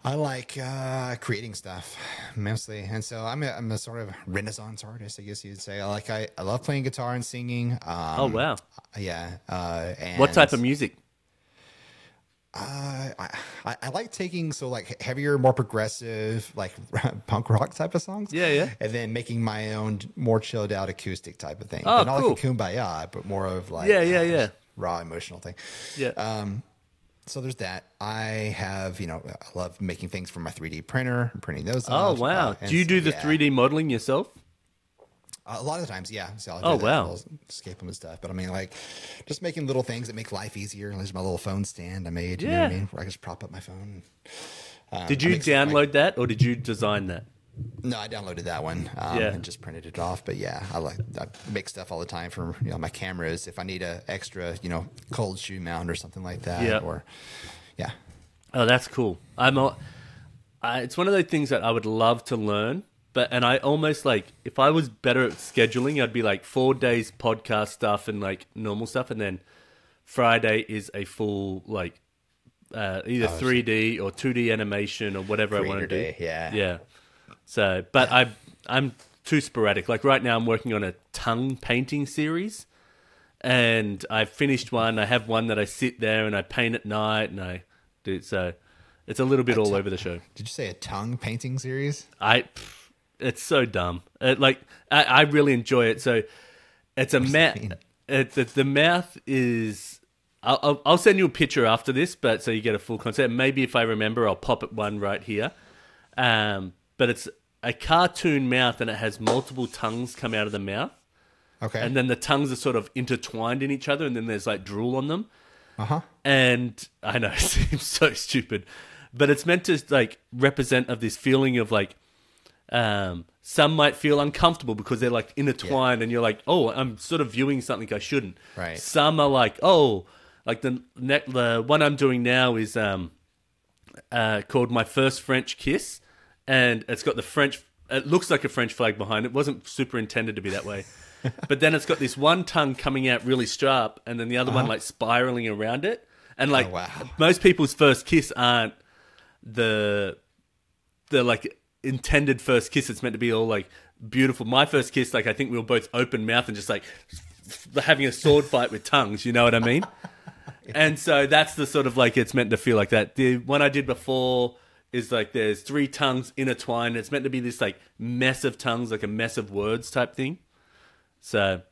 I like creating stuff mostly, and so I'm a sort of Renaissance artist, I guess you'd say. I love playing guitar and singing. Oh wow! Yeah. And what type of music? I like taking like heavier, more progressive, like punk rock type of songs. Yeah. And then making my own more chilled out acoustic type of thing. Oh, but not cool. like a kumbaya, but more of like raw emotional thing. Yeah. So there's that. I have, I love making things from my 3D printer and printing those. Oh wow! Do you do the 3D modeling yourself? A lot of the times, yeah. So I'll do that. I'll escape them and stuff. But I mean, like, just making little things that make life easier. There's my little phone stand I made. You know what I mean? Where I can just prop up my phone. Did you download that, or did you design that? No, I downloaded that one and just printed it off. But yeah, I make stuff all the time for my cameras. If I need a extra, cold shoe mount or something like that. Yeah. Oh, that's cool. It's one of those things that I would love to learn. And I almost like, if I was better at scheduling, I'd be like 4 days podcast stuff and like normal stuff. And then Friday is a full like either 3D or 2D animation or whatever I want to do. Yeah. So, but I'm too sporadic. Like right now I'm working on a tongue painting series and I finished one. I have one that I sit there and I paint at night and I do. So it's a little bit all over the show. Did you say a tongue painting series? It's so dumb. I really enjoy it. So it's a mouth. The mouth is. I'll send you a picture after this, but so you get a full concept. Maybe if I remember, I'll pop it one right here. But it's a cartoon mouth, and it has multiple tongues come out of the mouth. Okay. And then the tongues are sort of intertwined in each other, and then there's like drool on them. And I know it seems so stupid, but it's meant to like represent of this feeling of like. Some might feel uncomfortable because they're like intertwined and you're like, oh, I'm sort of viewing something I shouldn't. Right. Some are like, oh, like the one I'm doing now is called My First French Kiss, and it's got it looks like a French flag behind it. It wasn't super intended to be that way. But then it's got this one tongue coming out really sharp and then the other one like spiraling around it. And like most people's first kiss aren't the like intended first kiss. It's meant to be all like beautiful. My first kiss, like I think we were both open mouth and just like having a sword fight with tongues, you know what I mean? And so that's the sort of like it's meant to feel like that. The one I did before is like there's 3 tongues intertwined. It's meant to be this like mess of tongues, like a mess of words type thing. So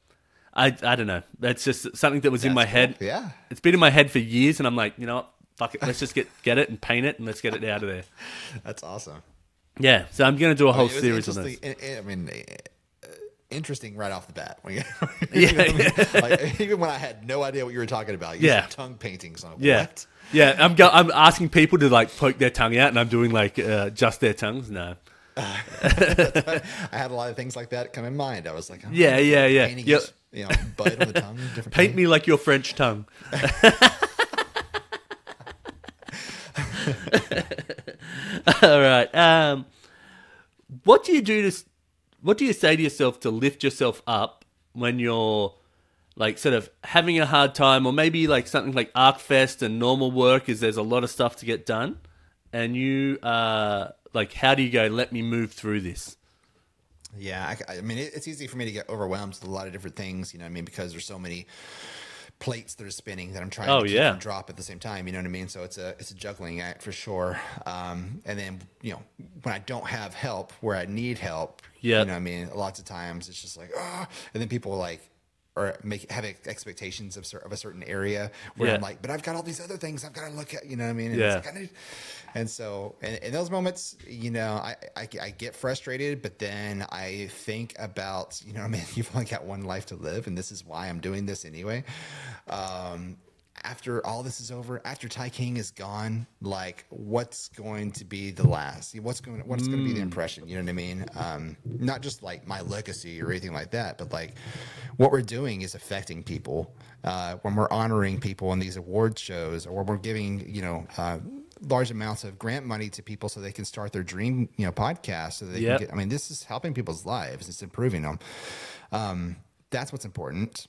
I don't know. That's just something that was in my head. Yeah. It's been in my head for years and I'm like, you know what? Fuck it. Let's just get it and paint it and let's get it out of there. That's awesome. Yeah, so I'm going to do a whole series on this. I mean, interesting right off the bat. Yeah. Even when I had no idea what you were talking about. You said tongue paintings. What? Yeah, I'm asking people to like poke their tongue out, and I'm doing like just their tongues. No. I had a lot of things like that come in mind. I was like, yeah. Painting his, bite on the tongue. Different Paint me like your French tongue. All right. What do you say to yourself to lift yourself up when you're like sort of having a hard time, or maybe like something like Arkast and normal work is there's a lot of stuff to get done, and you like, how do you go? Let me move through this. Yeah, I mean, it's easy for me to get overwhelmed with a lot of different things. You know what I mean? Because there's so many plates that are spinning that I'm trying to keep and drop at the same time. You know what I mean? So it's a juggling act for sure. And then, when I don't have help where I need help, you know what I mean? Lots of times it's just like, and then people like, or have expectations of a certain area where I'm like, but I've got all these other things I've got to look at, you know what I mean? And it's like, and so in those moments, I get frustrated, but then I think about, you know what I mean? You've only got one life to live, and this is why I'm doing this anyway. after all this is over, after Ty King is gone, like what's going to be the last? What's going to be the impression? You know what I mean? Not just like my legacy or anything like that, but like what we're doing is affecting people. When we're honoring people in these award shows, or when we're giving, large amounts of grant money to people so they can start their dream, podcast, so they can get, I mean, this is helping people's lives. It's improving them. That's what's important.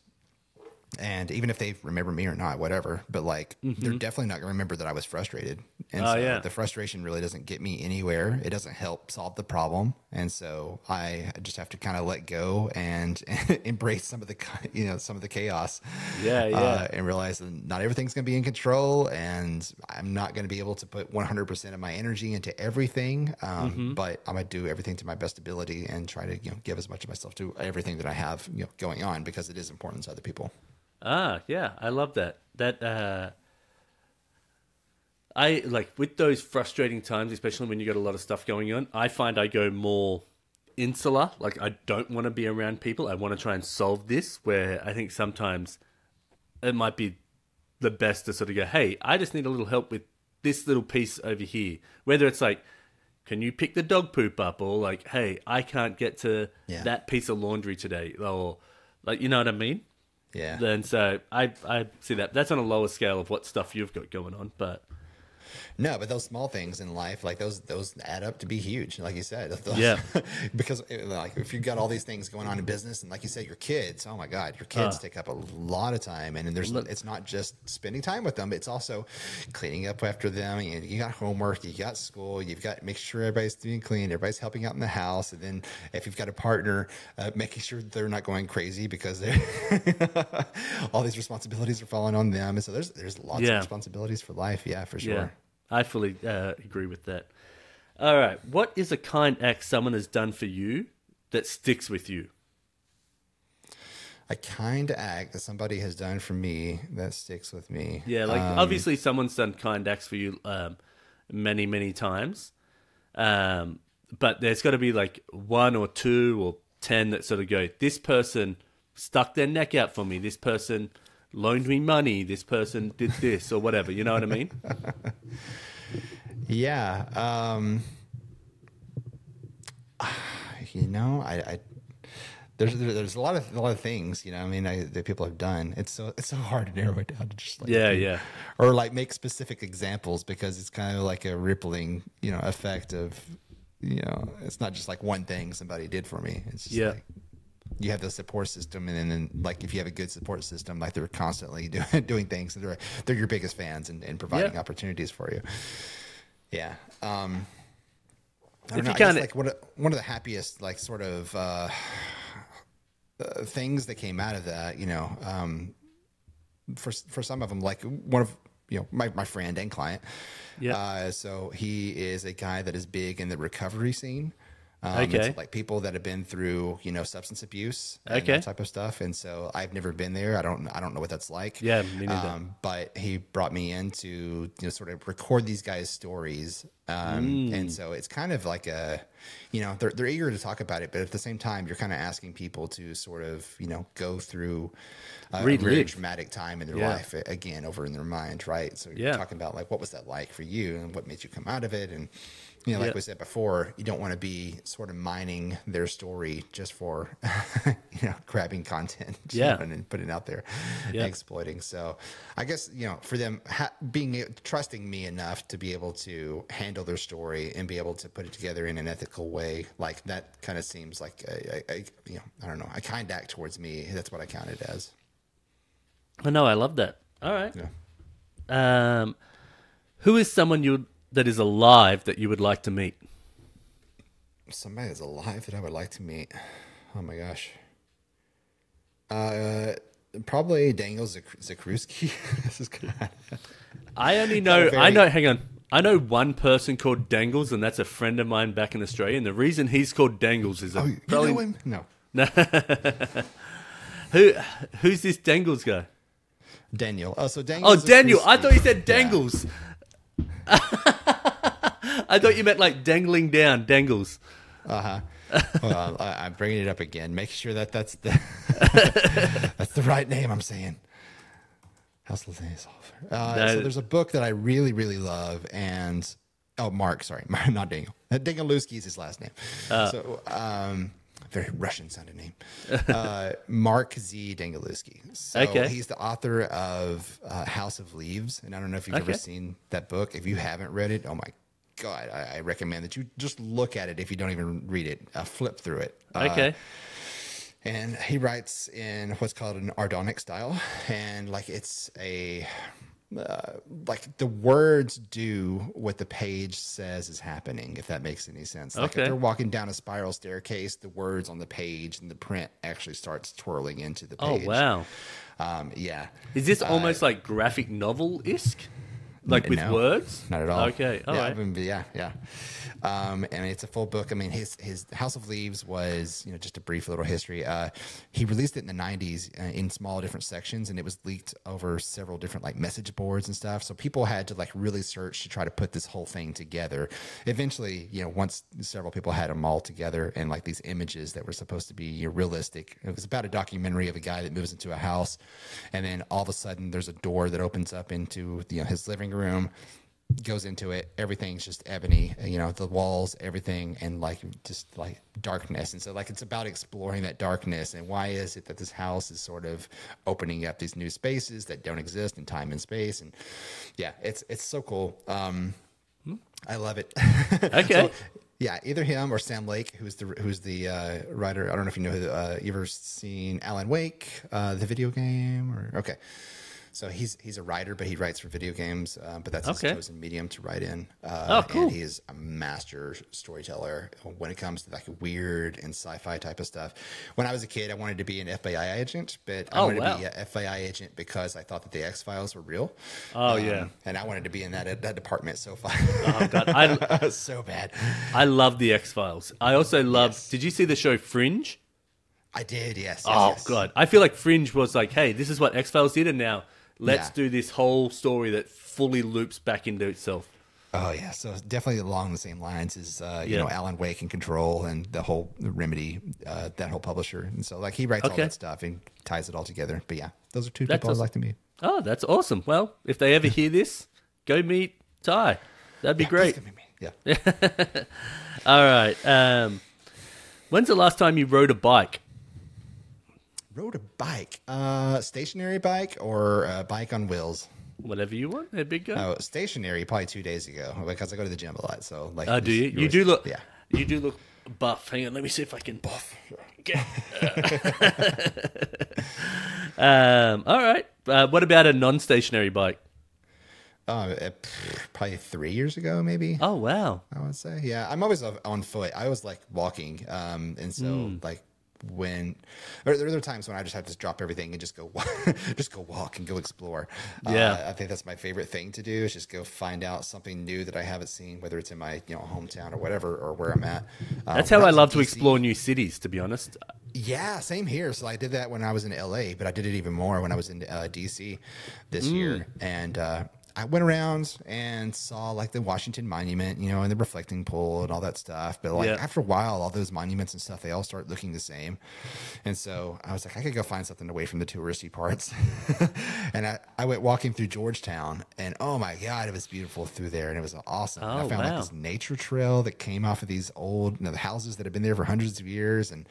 And even if they remember me or not, whatever, but like, they're definitely not going to remember that I was frustrated. And so the frustration really doesn't get me anywhere. It doesn't help solve the problem. And so I just have to kind of let go and embrace some of the, some of the chaos. And realize that not everything's going to be in control, and I'm not going to be able to put 100% of my energy into everything. But I'm going to do everything to my best ability and try to, give as much of myself to everything that I have, going on, because it is important to other people. Yeah, I love that. I like with those frustrating times, especially when you got a lot of stuff going on, I find I go more insular. Like, I don't want to be around people. I want to try and solve this, where I think sometimes it might be the best to sort of go, hey, I just need a little help with this little piece over here. Whether it's like, can you pick the dog poop up? Or like, hey, I can't get to that piece of laundry today. Or like, you know what I mean? Yeah. Then so I see that. That's on a lower scale of what stuff you've got going on, but no, but those small things in life, like those add up to be huge, like you said. Because like if you've got all these things going on in business, and like you said, your kids, oh my God, your kids take up a lot of time, and it's not just spending time with them, it's also cleaning up after them. And you got homework, you got school, you've got make sure everybody's doing clean, everybody's helping out in the house, and then if you've got a partner, making sure they're not going crazy because all these responsibilities are falling on them. And so there's lots of responsibilities for life. Yeah, for sure. Yeah. I fully agree with that. All right. What is a kind act someone has done for you that sticks with you? A kind act that somebody has done for me that sticks with me. Yeah, like obviously someone's done kind acts for you many, many times. But there's got to be like 1 or 2 or 10 that sort of go, this person stuck their neck out for me. This person loaned me money. This person did this or whatever. You know what I mean? Yeah. There's a lot of things, that people have done. It's so hard to narrow it down to just like, or like make specific examples, because it's kind of like a rippling, effect of, it's not just like one thing somebody did for me. It's just like, you have the support system, and then like if you have a good support system, like they're constantly doing things, and they're your biggest fans and providing opportunities for you. Yeah. I don't know. I guess like one of the happiest like sort of things that came out of that, for some of them, like one of my friend and client. Yeah. So he is a guy that is big in the recovery scene. It's like people that have been through, substance abuse and that type of stuff. And so I've never been there. I don't know what that's like. Yeah, me neither. But he brought me in to, sort of record these guys' stories. And so it's kind of like they're eager to talk about it, but at the same time, you're kind of asking people to sort of, go through a really traumatic time in their life again, over in their mind. Right. So you're talking about like, what was that like for you, and what made you come out of it? And, like we said before, you don't want to be sort of mining their story just for, grabbing content, and putting it out there, and exploiting. So I guess, for them trusting me enough to be able to handle their story and be able to put it together in an ethical way, like that kind of seems like I don't know, a kind act towards me. That's what I count it as. I know. I love that. All right. Yeah. Who is someone that is alive that you would like to meet? Somebody that's alive that I would like to meet. Oh my gosh. Probably Daniel Zakruski. This is good. Hang on. I know one person called Dangles, and that's a friend of mine back in Australia. And the reason he's called Dangles is you know him? No. Who's this Dangles guy? Daniel. Oh, so Daniel. Oh, Daniel. I thought you said Dangles. Yeah. I thought you meant like dangling down, Dangles. Well, I'm bringing it up again. Make sure that's the that's the right name I'm saying. House of Leaves. So there's a book that I really, really love, and Mark, sorry, not Daniel. Danilewski is his last name. Very Russian sounding name. Mark Z. Danilewski. So he's the author of House of Leaves, and I don't know if you've ever seen that book. If you haven't read it, oh my God, I recommend that you just look at it if you don't even read it. Flip through it. And he writes in what's called an Ardonic style, and like it's a like the words do what the page says is happening, if that makes any sense. Like if they're walking down a spiral staircase, the words on the page and the print actually starts twirling into the page. Oh wow! Yeah. Is this almost like graphic novel-esque? Like with words? Not at all. Okay, all right. Yeah. And it's a full book. I mean, his House of Leaves was, just a brief little history. He released it in the 90s in small different sections, and it was leaked over several different like message boards and stuff. So people had to like really search to try to put this whole thing together. Eventually, once several people had them all together and like these images that were supposed to be realistic. It was about a documentary of a guy that moves into a house, and then all of a sudden there's a door that opens up into his living room, goes into it, everything's just ebony, the walls, everything, and like just like darkness. And so like it's about exploring that darkness, and why is it that this house is sort of opening up these new spaces that don't exist in time and space. And yeah, it's so cool. I love it. Okay. So, yeah, either him or Sam Lake, who's the writer. I don't know if you know you ever seen Alan Wake, the video game, or okay. So he's a writer, but he writes for video games. But that's his chosen medium to write in. Cool. And he is a master storyteller when it comes to like weird and sci-fi type of stuff. When I was a kid, I wanted to be an FBI agent, but I wanted to be an FBI agent because I thought that the X-Files were real. And I wanted to be in that department so far. Oh God, so bad. I love the X-Files. I also love. Did you see the show Fringe? I did. Yes. God, I feel like Fringe was like, hey, this is what X-Files did, and now let's do this whole story that fully loops back into itself. Oh, yeah. So definitely along the same lines as, Alan Wake and Control and the whole Remedy, that whole publisher. And so, like, he writes all that stuff and ties it all together. But, yeah, those are two people I'd like to meet. Oh, that's awesome. Well, if they ever hear this, go meet Ty. That'd be great. Go meet me. Yeah. All right. When's the last time you rode a bike? Rode a bike, stationary bike or a bike on wheels? Whatever you want. There, big guy. Oh, stationary, probably 2 days ago, because I go to the gym a lot. So, like, do you? You do look. Yeah. You do look buff. Hang on, let me see if I can buff. Okay. All right. What about a non-stationary bike? Probably 3 years ago, maybe. Oh wow! I would say, yeah. I'm always on foot. I always like walking, and so like. There are times when I just have to drop everything and just go walk and go explore. I think that's my favorite thing to do, is just go find out something new that I haven't seen, whether it's in my hometown or whatever, or where I'm at. That's how I love to explore new cities, to be honest. Yeah, same here. So I did that when I was in LA, but I did it even more when I was in DC this year. And I went around and saw like the Washington Monument, and the reflecting pool and all that stuff. But like after a while, all those monuments and stuff, they all start looking the same. And so I was like, I could go find something away from the touristy parts. And I went walking through Georgetown, and oh my God, it was beautiful through there. And it was awesome. And I found like this nature trail that came off of these old the houses that have been there for hundreds of years, and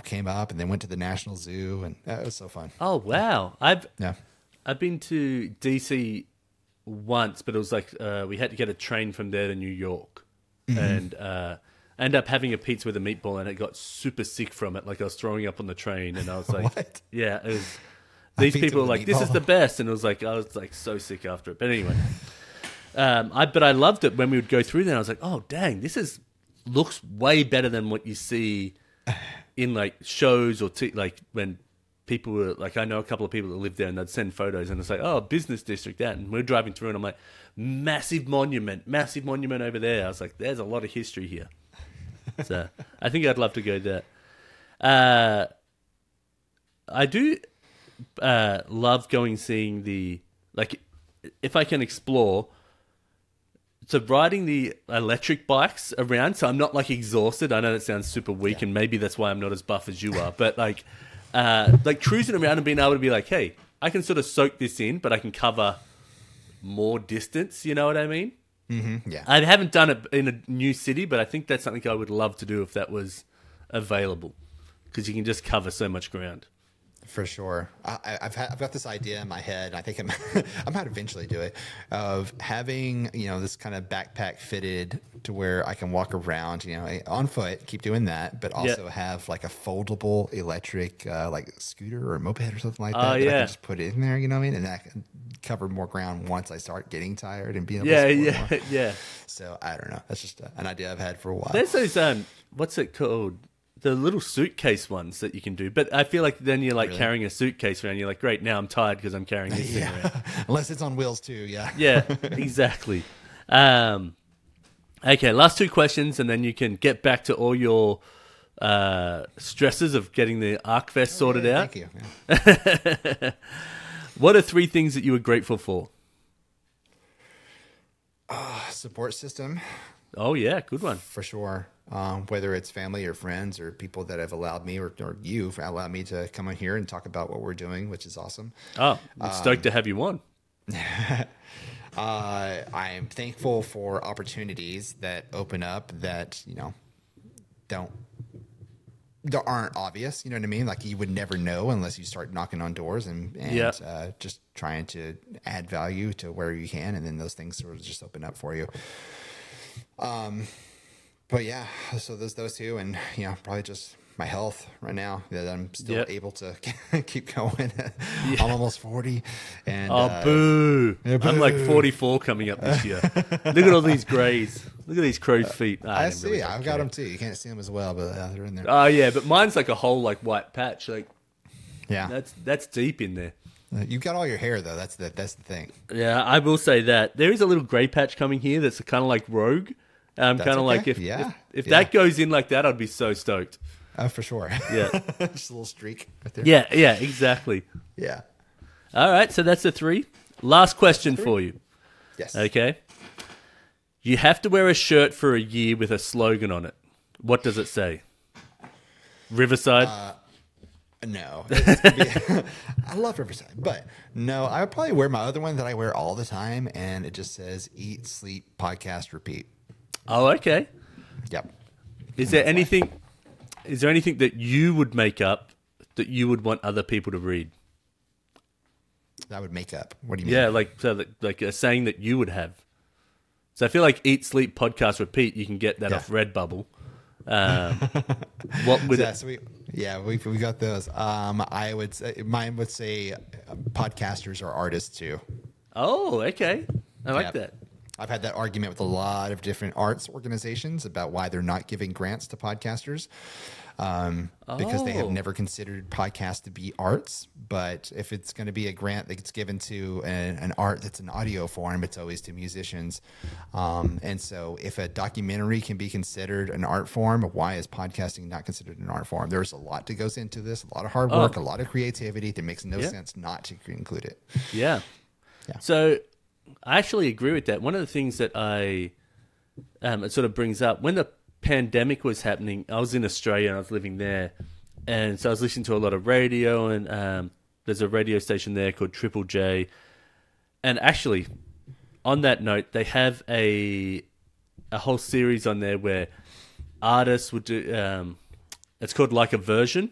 came up and then went to the National Zoo, and it was so fun. Oh, wow. I've been to DC once, but it was like we had to get a train from there to New York, and ended up having a pizza with a meatball, and I got super sick from it. Like I was throwing up on the train, and I was like, what? Yeah, it was. These people were like, this is the best, and it was like I was like so sick after it. But anyway, but I loved it when we would go through there. I was like, oh dang, looks way better than what you see in like shows or like when. People were like, I know a couple of people that live there, and they'd send photos, and it's like, oh, business district that, and we're driving through, and I'm like, massive monument over there. I was like, there's a lot of history here. So I think I'd love to go there. I do love seeing like, if I can explore. So riding the electric bikes around, so I'm not like exhausted. I know that sounds super weak, and maybe that's why I'm not as buff as you are, but like cruising around and being able to be like, hey, I can sort of soak this in, but I can cover more distance. You know what I mean? Mm-hmm. Yeah. I haven't done it in a new city, but I think that's something I would love to do if that was available, because you can just cover so much ground. For sure. I've got this idea in my head. I think I might eventually do it, of having, this kind of backpack fitted to where I can walk around, on foot, keep doing that, but also have like a foldable electric, like scooter or moped or something like that. That I can just put it in there, you know what I mean? And that can cover more ground once I start getting tired and being able to support more. Yeah. So I don't know. That's just an idea I've had for a while. There's those, what's it called? The little suitcase ones that you can do. But I feel like then you're like carrying a suitcase around. You're like, great, now I'm tired because I'm carrying this thing around. Unless it's on wheels too, yeah. Yeah, exactly. Okay, last two questions, and then you can get back to all your stresses of getting the Arkast sorted out. Thank you. Yeah. What are three things that you were grateful for? Support system. Oh, yeah, good one. For sure. Whether it's family or friends or people that have allowed me or you've allowed me to come on here and talk about what we're doing, which is awesome. Oh, I'm stoked to have you on. I am thankful for opportunities that open up that, aren't obvious. You know what I mean? Like you would never know unless you start knocking on doors and just trying to add value to where you can. And then those things sort of just open up for you. But yeah, so there's those two, and probably just my health right now that I'm still able to keep going. I'm almost 40, and boo. Yeah, boo! I'm like 44 coming up this year. Look at all these grays. Look at these crow's feet. I see. Really I've got them too. You can't see them as well, but they're in there. Oh yeah, but mine's like a whole like white patch. Like that's deep in there. You've got all your hair though. That's the thing. Yeah, I will say that there is a little grey patch coming here. That's kind of like rogue. Kind of like if that goes in like that, I'd be so stoked. For sure. Yeah. Just a little streak right there. Yeah, exactly. Yeah. All right, so that's the three. Last question for you. Yes. Okay. You have to wear a shirt for a year with a slogan on it. What does it say? Riverside? No. I love Riverside, but no, I would probably wear my other one that I wear all the time, and it just says eat, sleep, podcast, repeat. Oh, okay. Yep. Is there anything that you would make up that you would want other people to read? That would make up. What do you mean? Yeah, like a saying that you would have. So I feel like eat, sleep, podcast, repeat. You can get that off Redbubble. What would it? So we got those. I would say mine would say podcasters are artists too. Oh, okay. I like that. I've had that argument with a lot of different arts organizations about why they're not giving grants to podcasters, because they have never considered podcasts to be arts. But if it's going to be a grant that gets given to an art that's an audio form, it's always to musicians. And so if a documentary can be considered an art form, why is podcasting not considered an art form? There's a lot that goes into this, a lot of hard work, a lot of creativity. That makes no sense not to include it. Yeah. So I actually agree with that. One of the things that it sort of brings up, when the pandemic was happening, I was in Australia and I was living there. And so I was listening to a lot of radio, and there's a radio station there called Triple J. And actually, on that note, they have a whole series on there where artists would do, it's called Like a Version.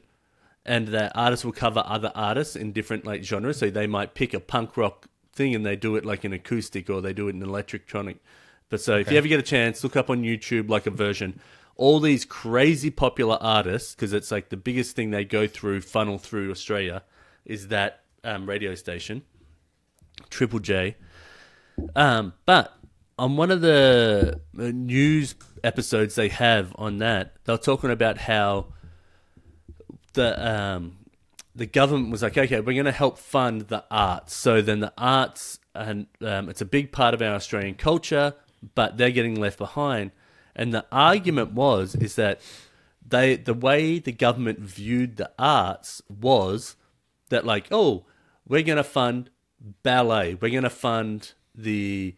And that artists will cover other artists in different like genres. So they might pick a punk rock thing and they do it like an acoustic, or they do it in electronic. But so if you ever get a chance, look up on YouTube Like a Version. All these crazy popular artists, because it's like the biggest thing they go through, funnel through Australia, is that radio station, Triple J. But on one of the news episodes they have on that, they're talking about how the government was like, okay, we're going to help fund the arts. So then the arts, and it's a big part of our Australian culture, but they're getting left behind. And the argument is that the way the government viewed the arts was that like, oh, we're going to fund ballet. We're going to fund the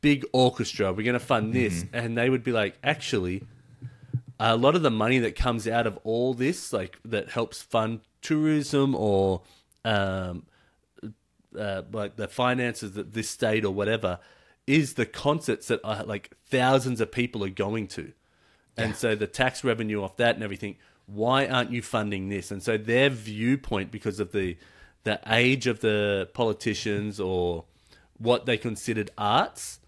big orchestra. We're going to fund this. And they would be like, actually, a lot of the money that comes out of all this, like that helps fund tourism or like the finances of this state or whatever, is the concerts that like thousands of people are going to. And so the tax revenue off that and everything, why aren't you funding this? And so their viewpoint, because of the age of the politicians or what they considered arts,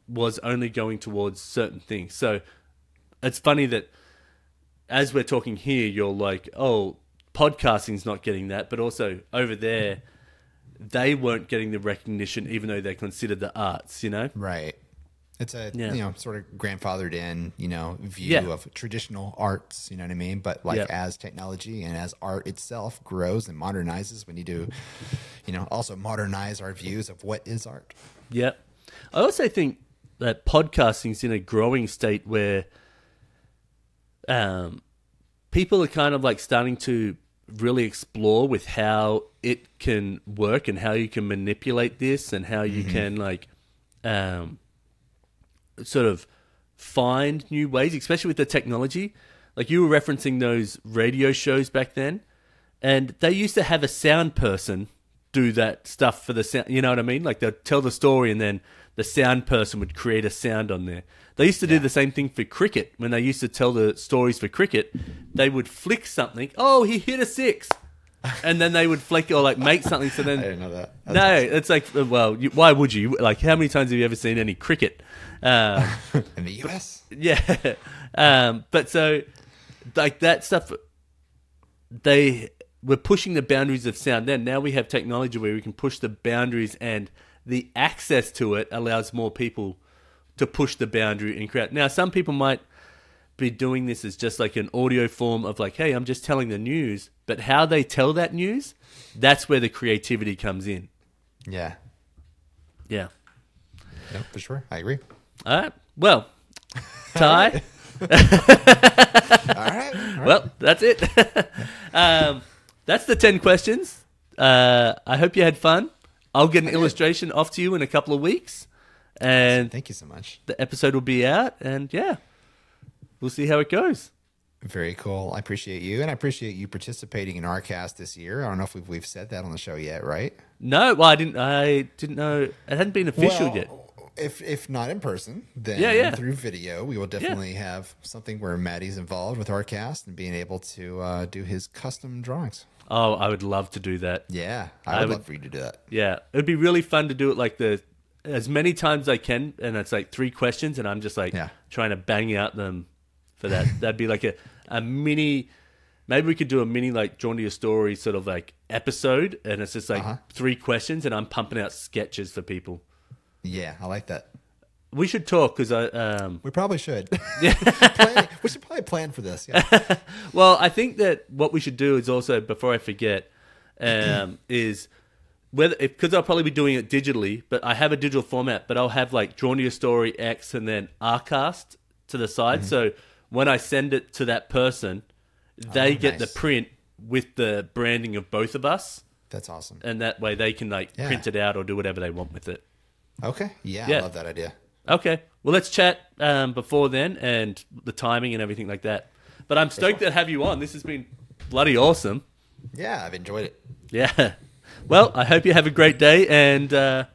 was only going towards certain things. So it's funny that as we're talking here, you're like, oh, podcasting's not getting that, but also over there, they weren't getting the recognition, even though they considered the arts, you know? Right. It's a, sort of grandfathered in, view of traditional arts, you know what I mean? But as technology and as art itself grows and modernizes, we need to, also modernize our views of what is art. Yeah. I also think that podcasting's in a growing state where people are kind of like starting to really explore with how it can work and how you can manipulate this and how you can like sort of find new ways, especially with the technology. Like you were referencing those radio shows back then, and they used to have a sound person do that stuff for the sound. You know what I mean? Like they'd tell the story and then the sound person would create a sound on there. They used to do the same thing for cricket. When they used to tell the stories for cricket, they would flick something. Oh, he hit a 6. And then they would flick or like make something. So then, I didn't know that. That's awesome. It's like, well, why would you? Like, how many times have you ever seen any cricket? In the US? Yeah. But so, like that stuff, they were pushing the boundaries of sound then. Now we have technology where we can push the boundaries, and the access to it allows more people to push the boundary and create. Now, some people might be doing this as just like an audio form of like, hey, I'm just telling the news. But how they tell that news, that's where the creativity comes in. Yeah. Yeah. No, for sure. I agree. All right. Well, Ty. All right. Well, that's it. That's the 10 questions. I hope you had fun. I'll get an illustration off to you in a couple of weeks. And thank you so much. The episode will be out, and we'll see how it goes. Very cool. I appreciate you, and I appreciate you participating in Arkast this year. I don't know if we've said that on the show yet, right? No, well, I didn't know it hadn't been official yet. If not in person, then through video, we will definitely have something where Matty's involved with Arkast and being able to do his custom drawings. Oh, I would love to do that. Yeah, I would love for you to do that. Yeah, it'd be really fun to do it like as many times as I can, and it's like 3 questions, and I'm just like trying to bang out them for that. That'd be like a mini. Maybe we could do a mini like Drawn to Your Story sort of like episode, and it's just like 3 questions, and I'm pumping out sketches for people. Yeah, I like that. We should talk because we probably should. We should probably plan for this. Yeah. Well, I think that what we should do is also, before I forget, is because I'll probably be doing it digitally, but I have a digital format, but I'll have like Drawn to Your Story X and then Arkast to the side. So when I send it to that person, they get the print with the branding of both of us. That's awesome. And that way they can like print it out or do whatever they want with it. Okay. Yeah, I love that idea. Okay. Well, let's chat before then and the timing and everything like that. But I'm stoked to have you on. This has been bloody awesome. Yeah, I've enjoyed it. Yeah. Well, I hope you have a great day, and I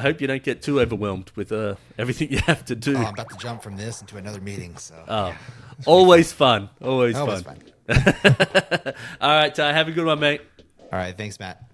hope you don't get too overwhelmed with everything you have to do. Oh, I'm about to jump from this into another meeting. So. Always fun. Always fun. All right, Ty, have a good one, mate. All right. Thanks, Matt.